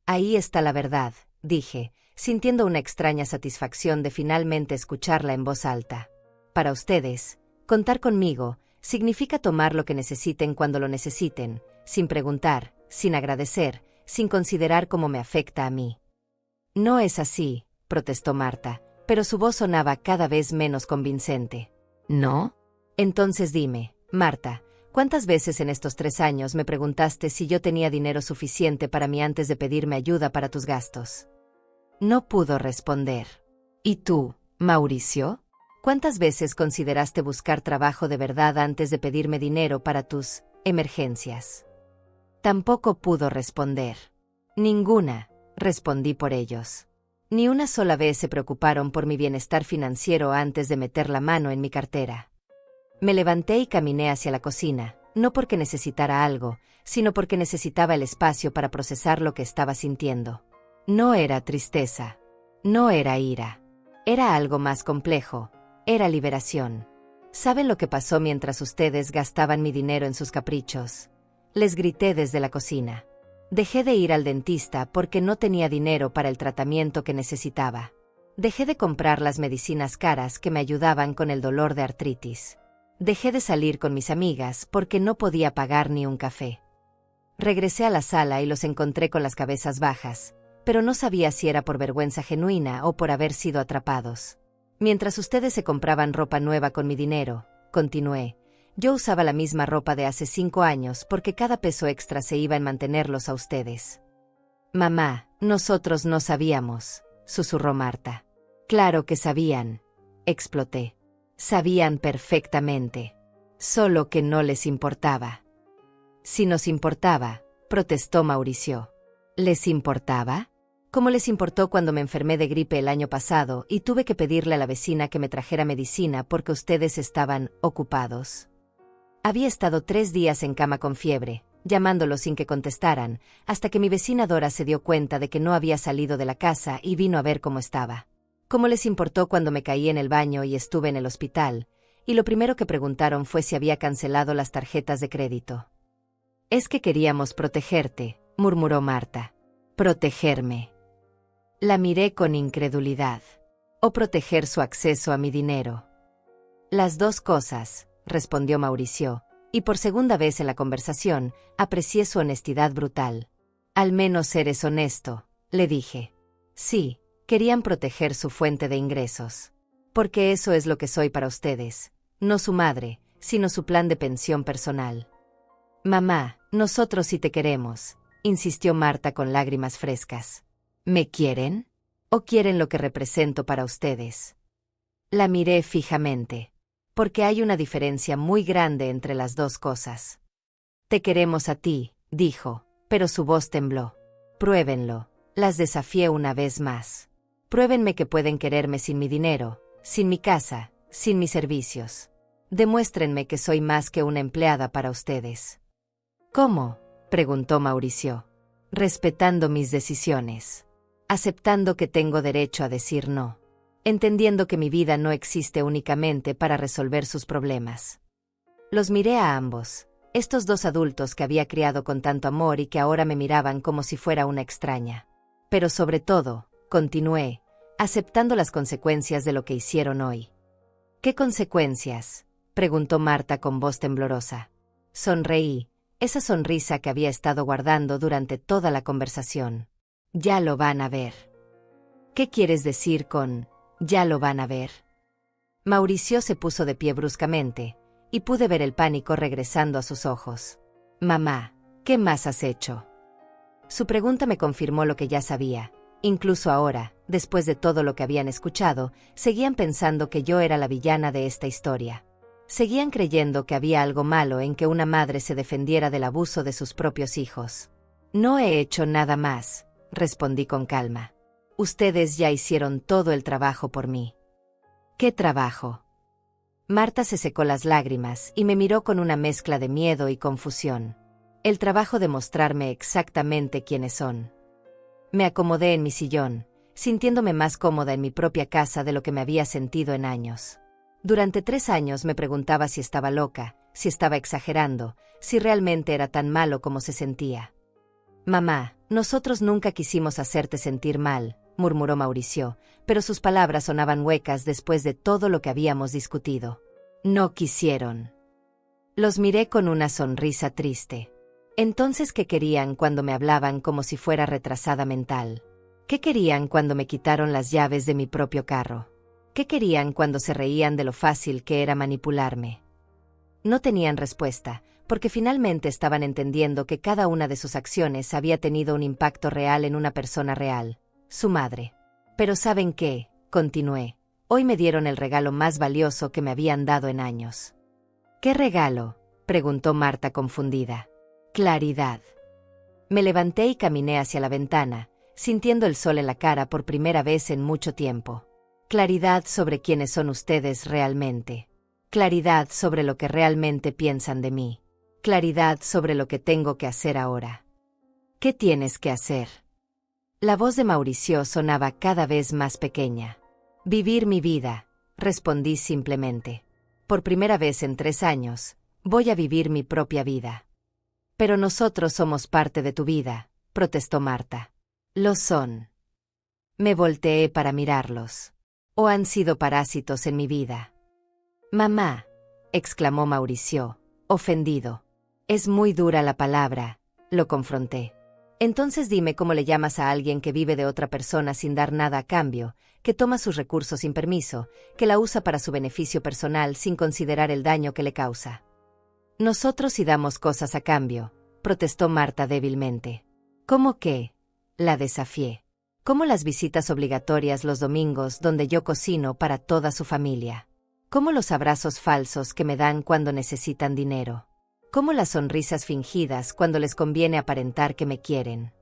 Ahí está la verdad, dije, sintiendo una extraña satisfacción de finalmente escucharla en voz alta. Para ustedes, contar conmigo significa tomar lo que necesiten cuando lo necesiten, sin preguntar, sin agradecer, sin considerar cómo me afecta a mí. No es así, protestó Marta, pero su voz sonaba cada vez menos convincente. ¿No? Entonces dime, Marta, ¿cuántas veces en estos 3 años me preguntaste si yo tenía dinero suficiente para mí antes de pedirme ayuda para tus gastos? No pudo responder. ¿Y tú, Mauricio? ¿Cuántas veces consideraste buscar trabajo de verdad antes de pedirme dinero para tus emergencias? Tampoco pudo responder. Ninguna, respondí por ellos. Ni una sola vez se preocuparon por mi bienestar financiero antes de meter la mano en mi cartera. Me levanté y caminé hacia la cocina, no porque necesitara algo, sino porque necesitaba el espacio para procesar lo que estaba sintiendo. No era tristeza. No era ira. Era algo más complejo. Era liberación. ¿Saben lo que pasó mientras ustedes gastaban mi dinero en sus caprichos? Les grité desde la cocina. Dejé de ir al dentista porque no tenía dinero para el tratamiento que necesitaba. Dejé de comprar las medicinas caras que me ayudaban con el dolor de artritis. Dejé de salir con mis amigas porque no podía pagar ni un café. Regresé a la sala y los encontré con las cabezas bajas, pero no sabía si era por vergüenza genuina o por haber sido atrapados. Mientras ustedes se compraban ropa nueva con mi dinero, continué, yo usaba la misma ropa de hace 5 años porque cada peso extra se iba en mantenerlos a ustedes. Mamá, nosotros no sabíamos, susurró Marta. Claro que sabían, exploté. Sabían perfectamente. Solo que no les importaba. Si nos importaba, protestó Mauricio. ¿Les importaba? ¿Cómo les importó cuando me enfermé de gripe el año pasado y tuve que pedirle a la vecina que me trajera medicina porque ustedes estaban ocupados? Había estado 3 días en cama con fiebre, llamándolos sin que contestaran, hasta que mi vecina Dora se dio cuenta de que no había salido de la casa y vino a ver cómo estaba. ¿Cómo les importó cuando me caí en el baño y estuve en el hospital? Y lo primero que preguntaron fue si había cancelado las tarjetas de crédito. Es que queríamos protegerte, murmuró Marta. Protegerme. La miré con incredulidad. O proteger su acceso a mi dinero. Las 2 cosas, respondió Mauricio, y por segunda vez en la conversación, aprecié su honestidad brutal. Al menos eres honesto, le dije. Sí, querían proteger su fuente de ingresos. Porque eso es lo que soy para ustedes, no su madre, sino su plan de pensión personal. Mamá, nosotros sí te queremos, insistió Marta con lágrimas frescas. ¿Me quieren? ¿O quieren lo que represento para ustedes? La miré fijamente. Porque hay una diferencia muy grande entre las dos cosas. Te queremos a ti, dijo, pero su voz tembló. Pruébenlo, las desafié una vez más. Pruébenme que pueden quererme sin mi dinero, sin mi casa, sin mis servicios. Demuéstrenme que soy más que una empleada para ustedes. ¿Cómo?, preguntó Mauricio. Respetando mis decisiones. Aceptando que tengo derecho a decir no. Entendiendo que mi vida no existe únicamente para resolver sus problemas. Los miré a ambos, estos dos adultos que había criado con tanto amor y que ahora me miraban como si fuera una extraña. Pero sobre todo, continué, aceptando las consecuencias de lo que hicieron hoy. ¿Qué consecuencias?, preguntó Marta con voz temblorosa. Sonreí, esa sonrisa que había estado guardando durante toda la conversación. Ya lo van a ver. ¿Qué quieres decir con «ya lo van a ver»? Mauricio se puso de pie bruscamente, y pude ver el pánico regresando a sus ojos. Mamá, ¿qué más has hecho? Su pregunta me confirmó lo que ya sabía. Incluso ahora, después de todo lo que habían escuchado, seguían pensando que yo era la villana de esta historia. Seguían creyendo que había algo malo en que una madre se defendiera del abuso de sus propios hijos. No he hecho nada más, respondí con calma. Ustedes ya hicieron todo el trabajo por mí. ¿Qué trabajo? Marta se secó las lágrimas y me miró con una mezcla de miedo y confusión. El trabajo de mostrarme exactamente quiénes son. Me acomodé en mi sillón, sintiéndome más cómoda en mi propia casa de lo que me había sentido en años. Durante 3 años me preguntaba si estaba loca, si estaba exagerando, si realmente era tan malo como se sentía. Mamá, nosotros nunca quisimos hacerte sentir mal, murmuró Mauricio, pero sus palabras sonaban huecas después de todo lo que habíamos discutido. No quisieron. Los miré con una sonrisa triste. Entonces, ¿qué querían cuando me hablaban como si fuera retrasada mental? ¿Qué querían cuando me quitaron las llaves de mi propio carro? ¿Qué querían cuando se reían de lo fácil que era manipularme? No tenían respuesta, porque finalmente estaban entendiendo que cada una de sus acciones había tenido un impacto real en una persona real, su madre. Pero ¿saben qué?, continué. Hoy me dieron el regalo más valioso que me habían dado en años. ¿Qué regalo?, preguntó Marta confundida. Claridad. Me levanté y caminé hacia la ventana, sintiendo el sol en la cara por primera vez en mucho tiempo. Claridad sobre quiénes son ustedes realmente. Claridad sobre lo que realmente piensan de mí. Claridad sobre lo que tengo que hacer ahora. ¿Qué tienes que hacer? La voz de Mauricio sonaba cada vez más pequeña. Vivir mi vida, respondí simplemente. Por primera vez en 3 años, voy a vivir mi propia vida. Pero nosotros somos parte de tu vida, protestó Marta. Lo son. Me volteé para mirarlos. ¿O han sido parásitos en mi vida? Mamá, exclamó Mauricio, ofendido. Es muy dura la palabra, lo confronté. Entonces dime cómo le llamas a alguien que vive de otra persona sin dar nada a cambio, que toma sus recursos sin permiso, que la usa para su beneficio personal sin considerar el daño que le causa. Nosotros sí damos cosas a cambio, protestó Marta débilmente. ¿Cómo qué? La desafié. ¿Cómo las visitas obligatorias los domingos donde yo cocino para toda su familia? ¿Cómo los abrazos falsos que me dan cuando necesitan dinero? ¿Cómo las sonrisas fingidas cuando les conviene aparentar que me quieren?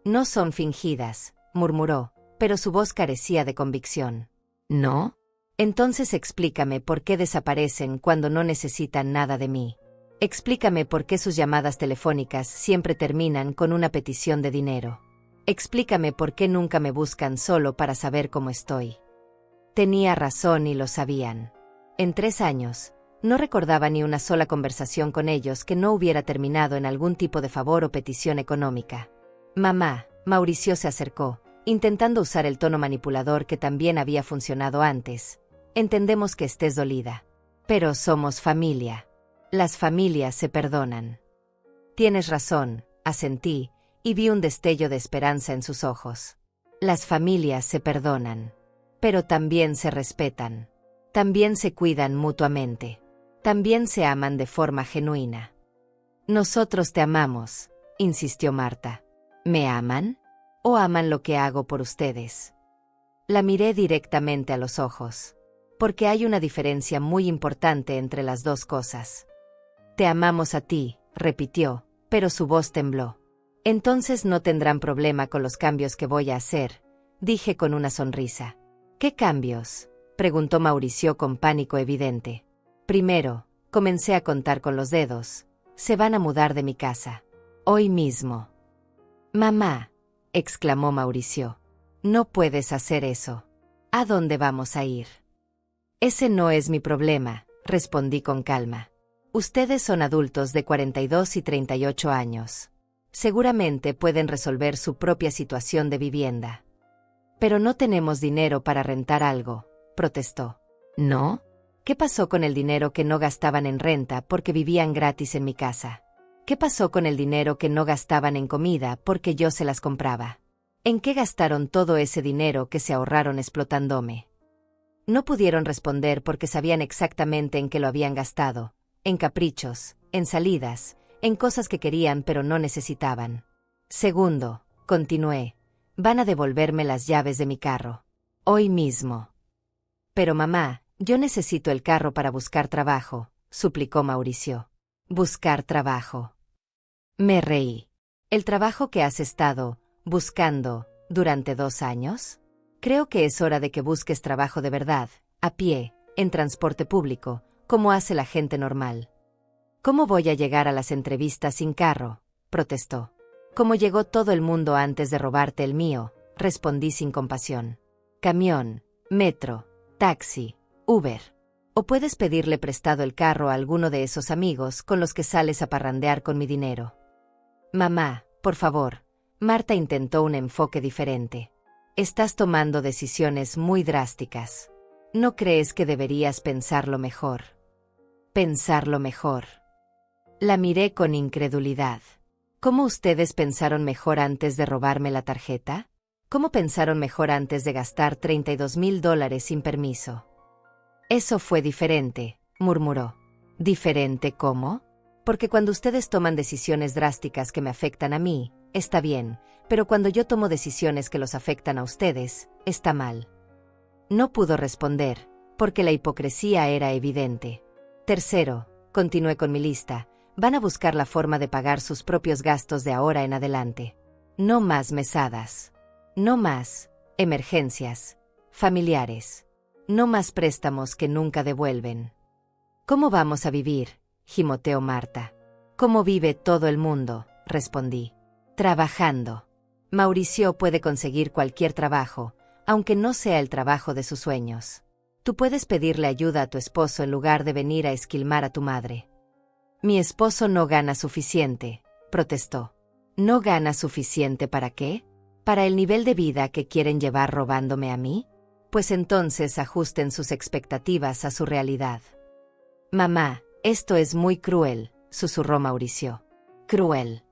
No son fingidas, murmuró, pero su voz carecía de convicción. ¿No? Entonces explícame por qué desaparecen cuando no necesitan nada de mí. Explícame por qué sus llamadas telefónicas siempre terminan con una petición de dinero. Explícame por qué nunca me buscan solo para saber cómo estoy. Tenía razón y lo sabían. En 3 años, no recordaba ni una sola conversación con ellos que no hubiera terminado en algún tipo de favor o petición económica. Mamá, Mauricio se acercó, intentando usar el tono manipulador que también había funcionado antes. Entendemos que estés dolida. Pero somos familia. Las familias se perdonan. Tienes razón, asentí, y vi un destello de esperanza en sus ojos. Las familias se perdonan, pero también se respetan. También se cuidan mutuamente. También se aman de forma genuina. Nosotros te amamos, insistió Marta. ¿Me aman? ¿O aman lo que hago por ustedes? La miré directamente a los ojos. Porque hay una diferencia muy importante entre las dos cosas. Te amamos a ti, repitió, pero su voz tembló. Entonces no tendrán problema con los cambios que voy a hacer, dije con una sonrisa. ¿Qué cambios?, preguntó Mauricio con pánico evidente. Primero, comencé a contar con los dedos. Se van a mudar de mi casa. Hoy mismo. Mamá, exclamó Mauricio. No puedes hacer eso. ¿A dónde vamos a ir? Ese no es mi problema, respondí con calma. Ustedes son adultos de 42 y 38 años. Seguramente pueden resolver su propia situación de vivienda. Pero no tenemos dinero para rentar algo, protestó. ¿No? ¿Qué pasó con el dinero que no gastaban en renta porque vivían gratis en mi casa? ¿Qué pasó con el dinero que no gastaban en comida porque yo se las compraba? ¿En qué gastaron todo ese dinero que se ahorraron explotándome? No pudieron responder porque sabían exactamente en qué lo habían gastado, en caprichos, en salidas, en cosas que querían pero no necesitaban. Segundo, continué, van a devolverme las llaves de mi carro. Hoy mismo. Pero mamá, yo necesito el carro para buscar trabajo, suplicó Mauricio. ¿Buscar trabajo? Me reí. ¿El trabajo que has estado buscando durante 2 años? Creo que es hora de que busques trabajo de verdad, a pie, en transporte público, como hace la gente normal. ¿Cómo voy a llegar a las entrevistas sin carro?, protestó. Como llegó todo el mundo antes de robarte el mío, respondí sin compasión. Camión, metro, taxi, Uber. O puedes pedirle prestado el carro a alguno de esos amigos con los que sales a parrandear con mi dinero. Mamá, por favor. Marta intentó un enfoque diferente. Estás tomando decisiones muy drásticas. ¿No crees que deberías pensarlo mejor? Pensarlo mejor. La miré con incredulidad. ¿Cómo ustedes pensaron mejor antes de robarme la tarjeta? ¿Cómo pensaron mejor antes de gastar $32,000 sin permiso? Eso fue diferente, murmuró. ¿Diferente cómo? Porque cuando ustedes toman decisiones drásticas que me afectan a mí, está bien, pero cuando yo tomo decisiones que los afectan a ustedes, está mal. No pudo responder, porque la hipocresía era evidente. Tercero, continué con mi lista, van a buscar la forma de pagar sus propios gastos de ahora en adelante. No más mesadas. No más emergencias familiares. No más préstamos que nunca devuelven. ¿Cómo vamos a vivir?, gimoteó Marta. ¿Cómo vive todo el mundo?, respondí. Trabajando. Mauricio puede conseguir cualquier trabajo, aunque no sea el trabajo de sus sueños. Tú puedes pedirle ayuda a tu esposo en lugar de venir a esquilmar a tu madre. Mi esposo no gana suficiente, protestó. ¿No gana suficiente para qué? ¿Para el nivel de vida que quieren llevar robándome a mí? Pues entonces ajusten sus expectativas a su realidad. Mamá, esto es muy cruel, susurró Mauricio. Cruel.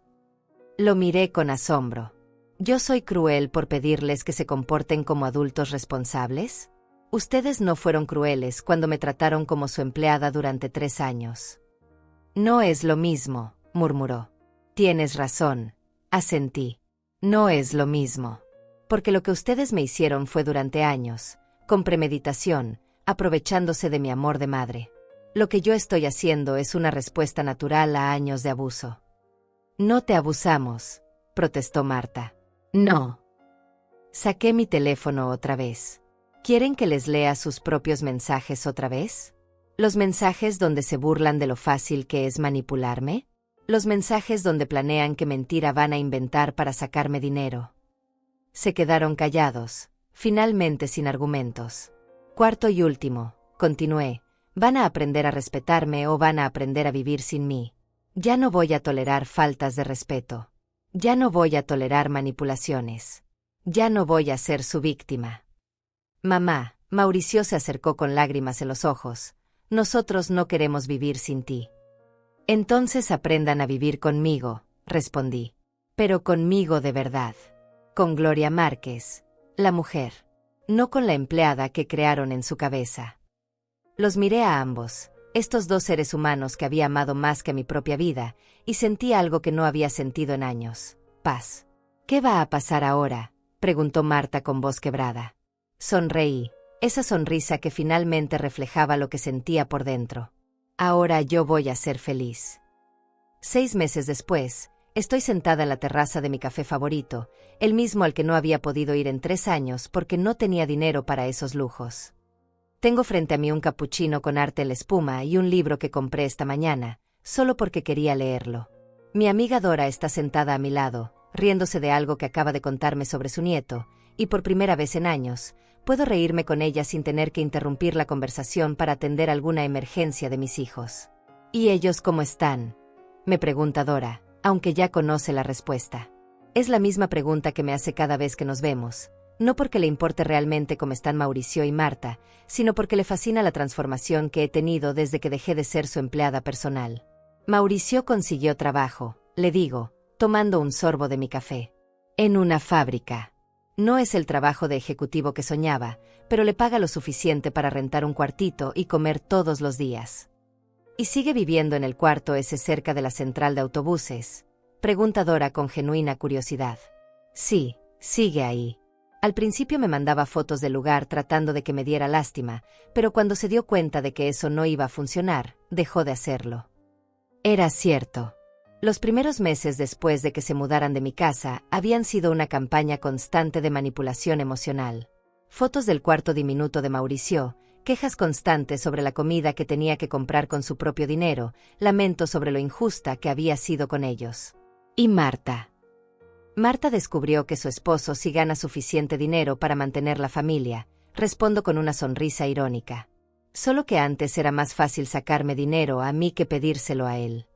Lo miré con asombro. ¿Yo soy cruel por pedirles que se comporten como adultos responsables? Ustedes no fueron crueles cuando me trataron como su empleada durante 3 años. No es lo mismo, murmuró. Tienes razón, asentí. No es lo mismo. Porque lo que ustedes me hicieron fue durante años, con premeditación, aprovechándose de mi amor de madre. Lo que yo estoy haciendo es una respuesta natural a años de abuso. No te abusamos, protestó Marta. No. Saqué mi teléfono otra vez. ¿Quieren que les lea sus propios mensajes otra vez? ¿Los mensajes donde se burlan de lo fácil que es manipularme? ¿Los mensajes donde planean qué mentira van a inventar para sacarme dinero? Se quedaron callados, finalmente sin argumentos. Cuarto y último, continué, van a aprender a respetarme o van a aprender a vivir sin mí. Ya no voy a tolerar faltas de respeto. Ya no voy a tolerar manipulaciones. Ya no voy a ser su víctima. Mamá, Mauricio se acercó con lágrimas en los ojos. Nosotros no queremos vivir sin ti. Entonces aprendan a vivir conmigo, respondí. Pero conmigo de verdad. Con Gloria Márquez, la mujer. No con la empleada que crearon en su cabeza. Los miré a ambos, estos dos seres humanos que había amado más que a mi propia vida, y sentí algo que no había sentido en años: paz. ¿Qué va a pasar ahora?, preguntó Marta con voz quebrada. Sonreí, esa sonrisa que finalmente reflejaba lo que sentía por dentro. Ahora yo voy a ser feliz. 6 meses después, estoy sentada en la terraza de mi café favorito, el mismo al que no había podido ir en 3 años porque no tenía dinero para esos lujos. Tengo frente a mí un capuchino con arte en la espuma y un libro que compré esta mañana, solo porque quería leerlo. Mi amiga Dora está sentada a mi lado, riéndose de algo que acaba de contarme sobre su nieto, y por primera vez en años, puedo reírme con ella sin tener que interrumpir la conversación para atender alguna emergencia de mis hijos. ¿Y ellos cómo están?, me pregunta Dora, aunque ya conoce la respuesta. Es la misma pregunta que me hace cada vez que nos vemos, no porque le importe realmente cómo están Mauricio y Marta, sino porque le fascina la transformación que he tenido desde que dejé de ser su empleada personal. Mauricio consiguió trabajo, le digo, tomando un sorbo de mi café. En una fábrica. No es el trabajo de ejecutivo que soñaba, pero le paga lo suficiente para rentar un cuartito y comer todos los días. ¿Y sigue viviendo en el cuarto ese cerca de la central de autobuses?, pregunta Dora con genuina curiosidad. Sí, sigue ahí. Al principio me mandaba fotos del lugar tratando de que me diera lástima, pero cuando se dio cuenta de que eso no iba a funcionar, dejó de hacerlo. Era cierto. Los primeros meses después de que se mudaran de mi casa habían sido una campaña constante de manipulación emocional. Fotos del cuarto diminuto de Mauricio, quejas constantes sobre la comida que tenía que comprar con su propio dinero, lamentos sobre lo injusta que había sido con ellos. ¿Y Marta? Marta descubrió que su esposo sí gana suficiente dinero para mantener la familia, respondo con una sonrisa irónica. Solo que antes era más fácil sacarme dinero a mí que pedírselo a él.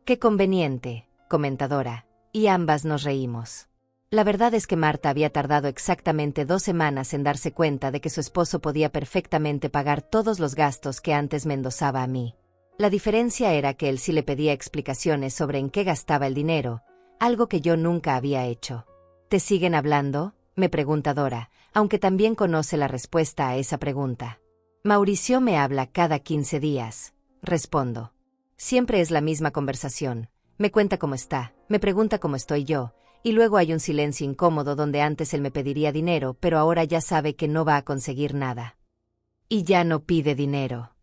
Qué conveniente, comenta Dora, y ambas nos reímos. La verdad es que Marta había tardado exactamente 2 semanas en darse cuenta de que su esposo podía perfectamente pagar todos los gastos que antes me endosaba a mí. La diferencia era que él sí le pedía explicaciones sobre en qué gastaba el dinero, algo que yo nunca había hecho. ¿Te siguen hablando?, me pregunta Dora, aunque también conoce la respuesta a esa pregunta. Mauricio me habla cada 15 días, respondo. Siempre es la misma conversación, me cuenta cómo está, me pregunta cómo estoy yo, y luego hay un silencio incómodo donde antes él me pediría dinero, pero ahora ya sabe que no va a conseguir nada. Y ya no pide dinero.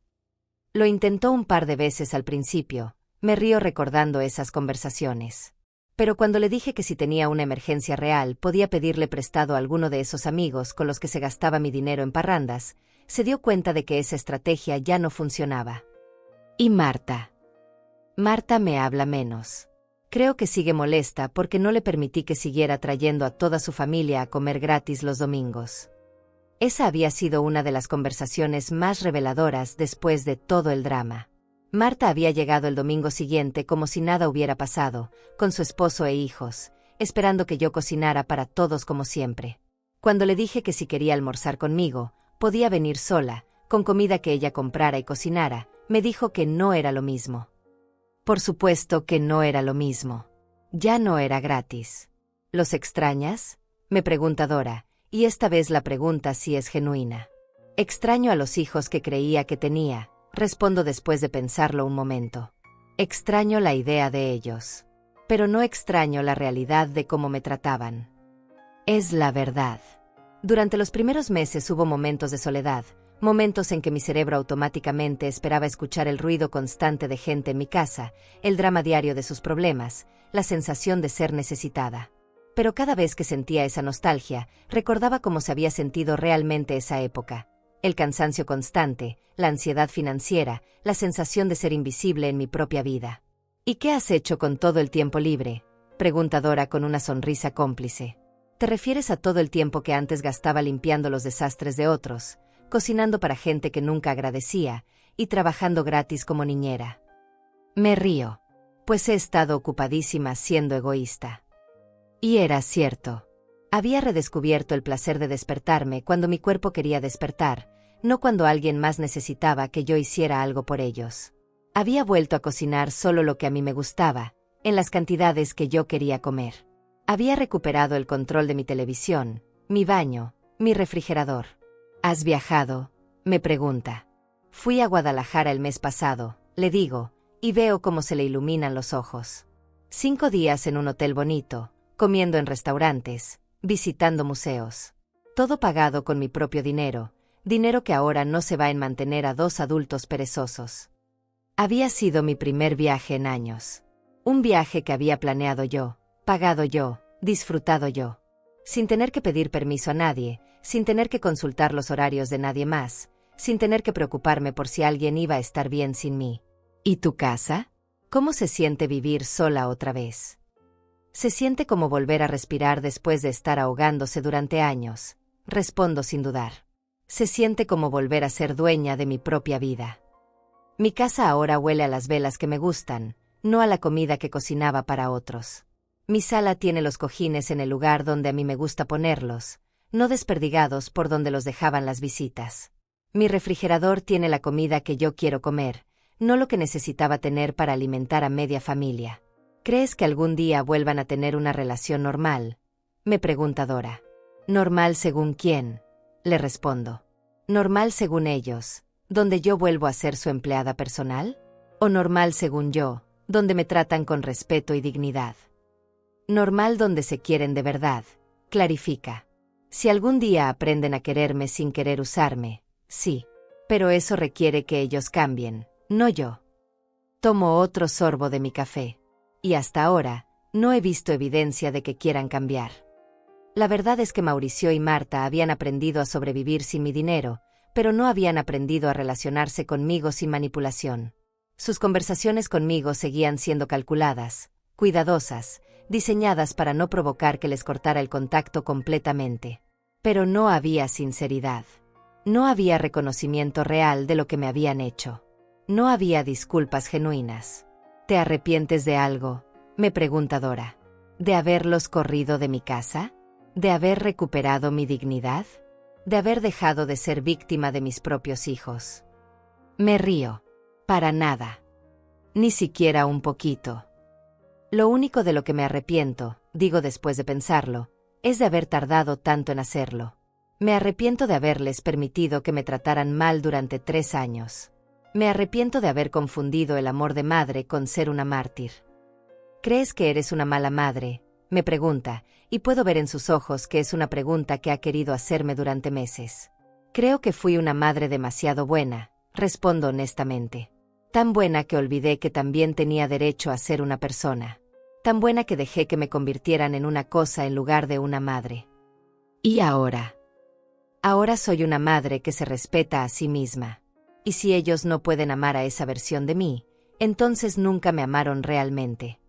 Lo intentó un par de veces al principio, me río recordando esas conversaciones. Pero cuando le dije que si tenía una emergencia real podía pedirle prestado a alguno de esos amigos con los que se gastaba mi dinero en parrandas, se dio cuenta de que esa estrategia ya no funcionaba. ¿Y Marta? Marta me habla menos. Creo que sigue molesta porque no le permití que siguiera trayendo a toda su familia a comer gratis los domingos. Esa había sido una de las conversaciones más reveladoras después de todo el drama. Marta había llegado el domingo siguiente como si nada hubiera pasado, con su esposo e hijos, esperando que yo cocinara para todos como siempre. Cuando le dije que si quería almorzar conmigo, podía venir sola, con comida que ella comprara y cocinara, me dijo que no era lo mismo. Por supuesto que no era lo mismo. Ya no era gratis. ¿Los extrañas?, me pregunta Dora, y esta vez la pregunta sí es genuina. Extraño a los hijos que creía que tenía, respondo después de pensarlo un momento. Extraño la idea de ellos. Pero no extraño la realidad de cómo me trataban. Es la verdad. Durante los primeros meses hubo momentos de soledad, momentos en que mi cerebro automáticamente esperaba escuchar el ruido constante de gente en mi casa, el drama diario de sus problemas, la sensación de ser necesitada. Pero cada vez que sentía esa nostalgia, recordaba cómo se había sentido realmente esa época. El cansancio constante, la ansiedad financiera, la sensación de ser invisible en mi propia vida. ¿Y qué has hecho con todo el tiempo libre?, pregunta Dora con una sonrisa cómplice. ¿Te refieres a todo el tiempo que antes gastaba limpiando los desastres de otros, cocinando para gente que nunca agradecía, y trabajando gratis como niñera? Me río, pues he estado ocupadísima siendo egoísta. Y era cierto. Había redescubierto el placer de despertarme cuando mi cuerpo quería despertar, no cuando alguien más necesitaba que yo hiciera algo por ellos. Había vuelto a cocinar solo lo que a mí me gustaba, en las cantidades que yo quería comer. Había recuperado el control de mi televisión, mi baño, mi refrigerador. ¿Has viajado?, me pregunta. Fui a Guadalajara el mes pasado, le digo, y veo cómo se le iluminan los ojos. 5 días en un hotel bonito, comiendo en restaurantes, visitando museos. Todo pagado con mi propio dinero que ahora no se va en mantener a 2 adultos perezosos. Había sido mi primer viaje en años. Un viaje que había planeado yo, pagado yo, disfrutado yo. Sin tener que pedir permiso a nadie, sin tener que consultar los horarios de nadie más, sin tener que preocuparme por si alguien iba a estar bien sin mí. ¿Y tu casa? ¿Cómo se siente vivir sola otra vez? Se siente como volver a respirar después de estar ahogándose durante años, respondo sin dudar. Se siente como volver a ser dueña de mi propia vida. Mi casa ahora huele a las velas que me gustan, no a la comida que cocinaba para otros. Mi sala tiene los cojines en el lugar donde a mí me gusta ponerlos, no desperdigados por donde los dejaban las visitas. Mi refrigerador tiene la comida que yo quiero comer, no lo que necesitaba tener para alimentar a media familia. ¿Crees que algún día vuelvan a tener una relación normal?, me pregunta Dora. ¿Normal según quién?, le respondo. ¿Normal según ellos, donde yo vuelvo a ser su empleada personal? ¿O normal según yo, donde me tratan con respeto y dignidad? Normal donde se quieren de verdad, clarifica. Si algún día aprenden a quererme sin querer usarme, sí. Pero eso requiere que ellos cambien, no yo. Tomo otro sorbo de mi café. Y hasta ahora, no he visto evidencia de que quieran cambiar. La verdad es que Mauricio y Marta habían aprendido a sobrevivir sin mi dinero, pero no habían aprendido a relacionarse conmigo sin manipulación. Sus conversaciones conmigo seguían siendo calculadas, cuidadosas, diseñadas para no provocar que les cortara el contacto completamente. Pero no había sinceridad. No había reconocimiento real de lo que me habían hecho. No había disculpas genuinas. ¿Te arrepientes de algo?, me pregunta Dora. ¿De haberlos corrido de mi casa? ¿De haber recuperado mi dignidad? ¿De haber dejado de ser víctima de mis propios hijos? Me río. Para nada. Ni siquiera un poquito. Lo único de lo que me arrepiento, digo después de pensarlo, es de haber tardado tanto en hacerlo. Me arrepiento de haberles permitido que me trataran mal durante 3 años. Me arrepiento de haber confundido el amor de madre con ser una mártir. ¿Crees que eres una mala madre?, me pregunta, y puedo ver en sus ojos que es una pregunta que ha querido hacerme durante meses. Creo que fui una madre demasiado buena, respondo honestamente. Tan buena que olvidé que también tenía derecho a ser una persona. Tan buena que dejé que me convirtieran en una cosa en lugar de una madre. ¿Y ahora? Ahora soy una madre que se respeta a sí misma. Y si ellos no pueden amar a esa versión de mí, entonces nunca me amaron realmente.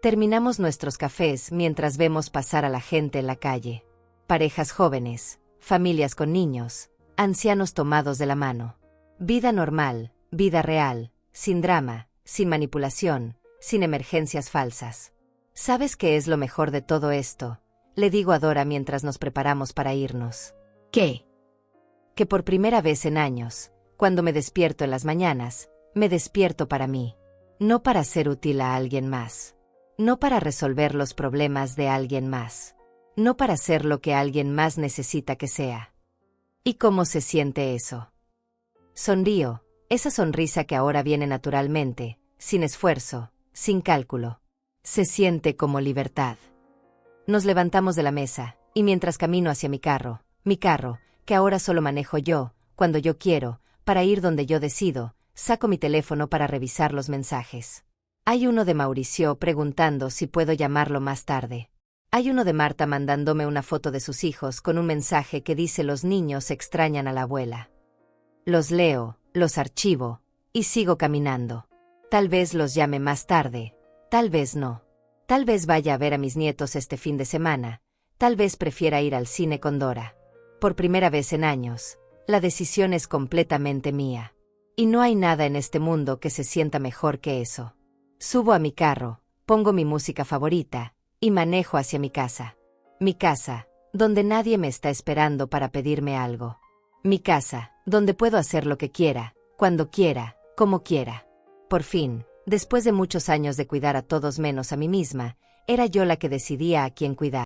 Terminamos nuestros cafés mientras vemos pasar a la gente en la calle. Parejas jóvenes, familias con niños, ancianos tomados de la mano. Vida normal, vida real, sin drama, sin manipulación, sin emergencias falsas. ¿Sabes qué es lo mejor de todo esto?, le digo a Dora mientras nos preparamos para irnos. ¿Qué? Que por primera vez en años, cuando me despierto en las mañanas, me despierto para mí. No para ser útil a alguien más. No para resolver los problemas de alguien más. No para ser lo que alguien más necesita que sea. ¿Y cómo se siente eso? Sonrío, esa sonrisa que ahora viene naturalmente, sin esfuerzo, sin cálculo. Se siente como libertad. Nos levantamos de la mesa, y mientras camino hacia mi carro, que ahora solo manejo yo, cuando yo quiero, para ir donde yo decido, saco mi teléfono para revisar los mensajes. Hay uno de Mauricio preguntando si puedo llamarlo más tarde. Hay uno de Marta mandándome una foto de sus hijos con un mensaje que dice: los niños extrañan a la abuela. Los leo, los archivo, y sigo caminando. Tal vez los llame más tarde, tal vez no. Tal vez vaya a ver a mis nietos este fin de semana, tal vez prefiera ir al cine con Dora. Por primera vez en años, la decisión es completamente mía. Y no hay nada en este mundo que se sienta mejor que eso. Subo a mi carro, pongo mi música favorita, y manejo hacia mi casa. Mi casa, donde nadie me está esperando para pedirme algo. Mi casa, donde puedo hacer lo que quiera, cuando quiera, como quiera. Por fin, Después de muchos años de cuidar a todos menos a mí misma, era yo la que decidía a quién cuidar.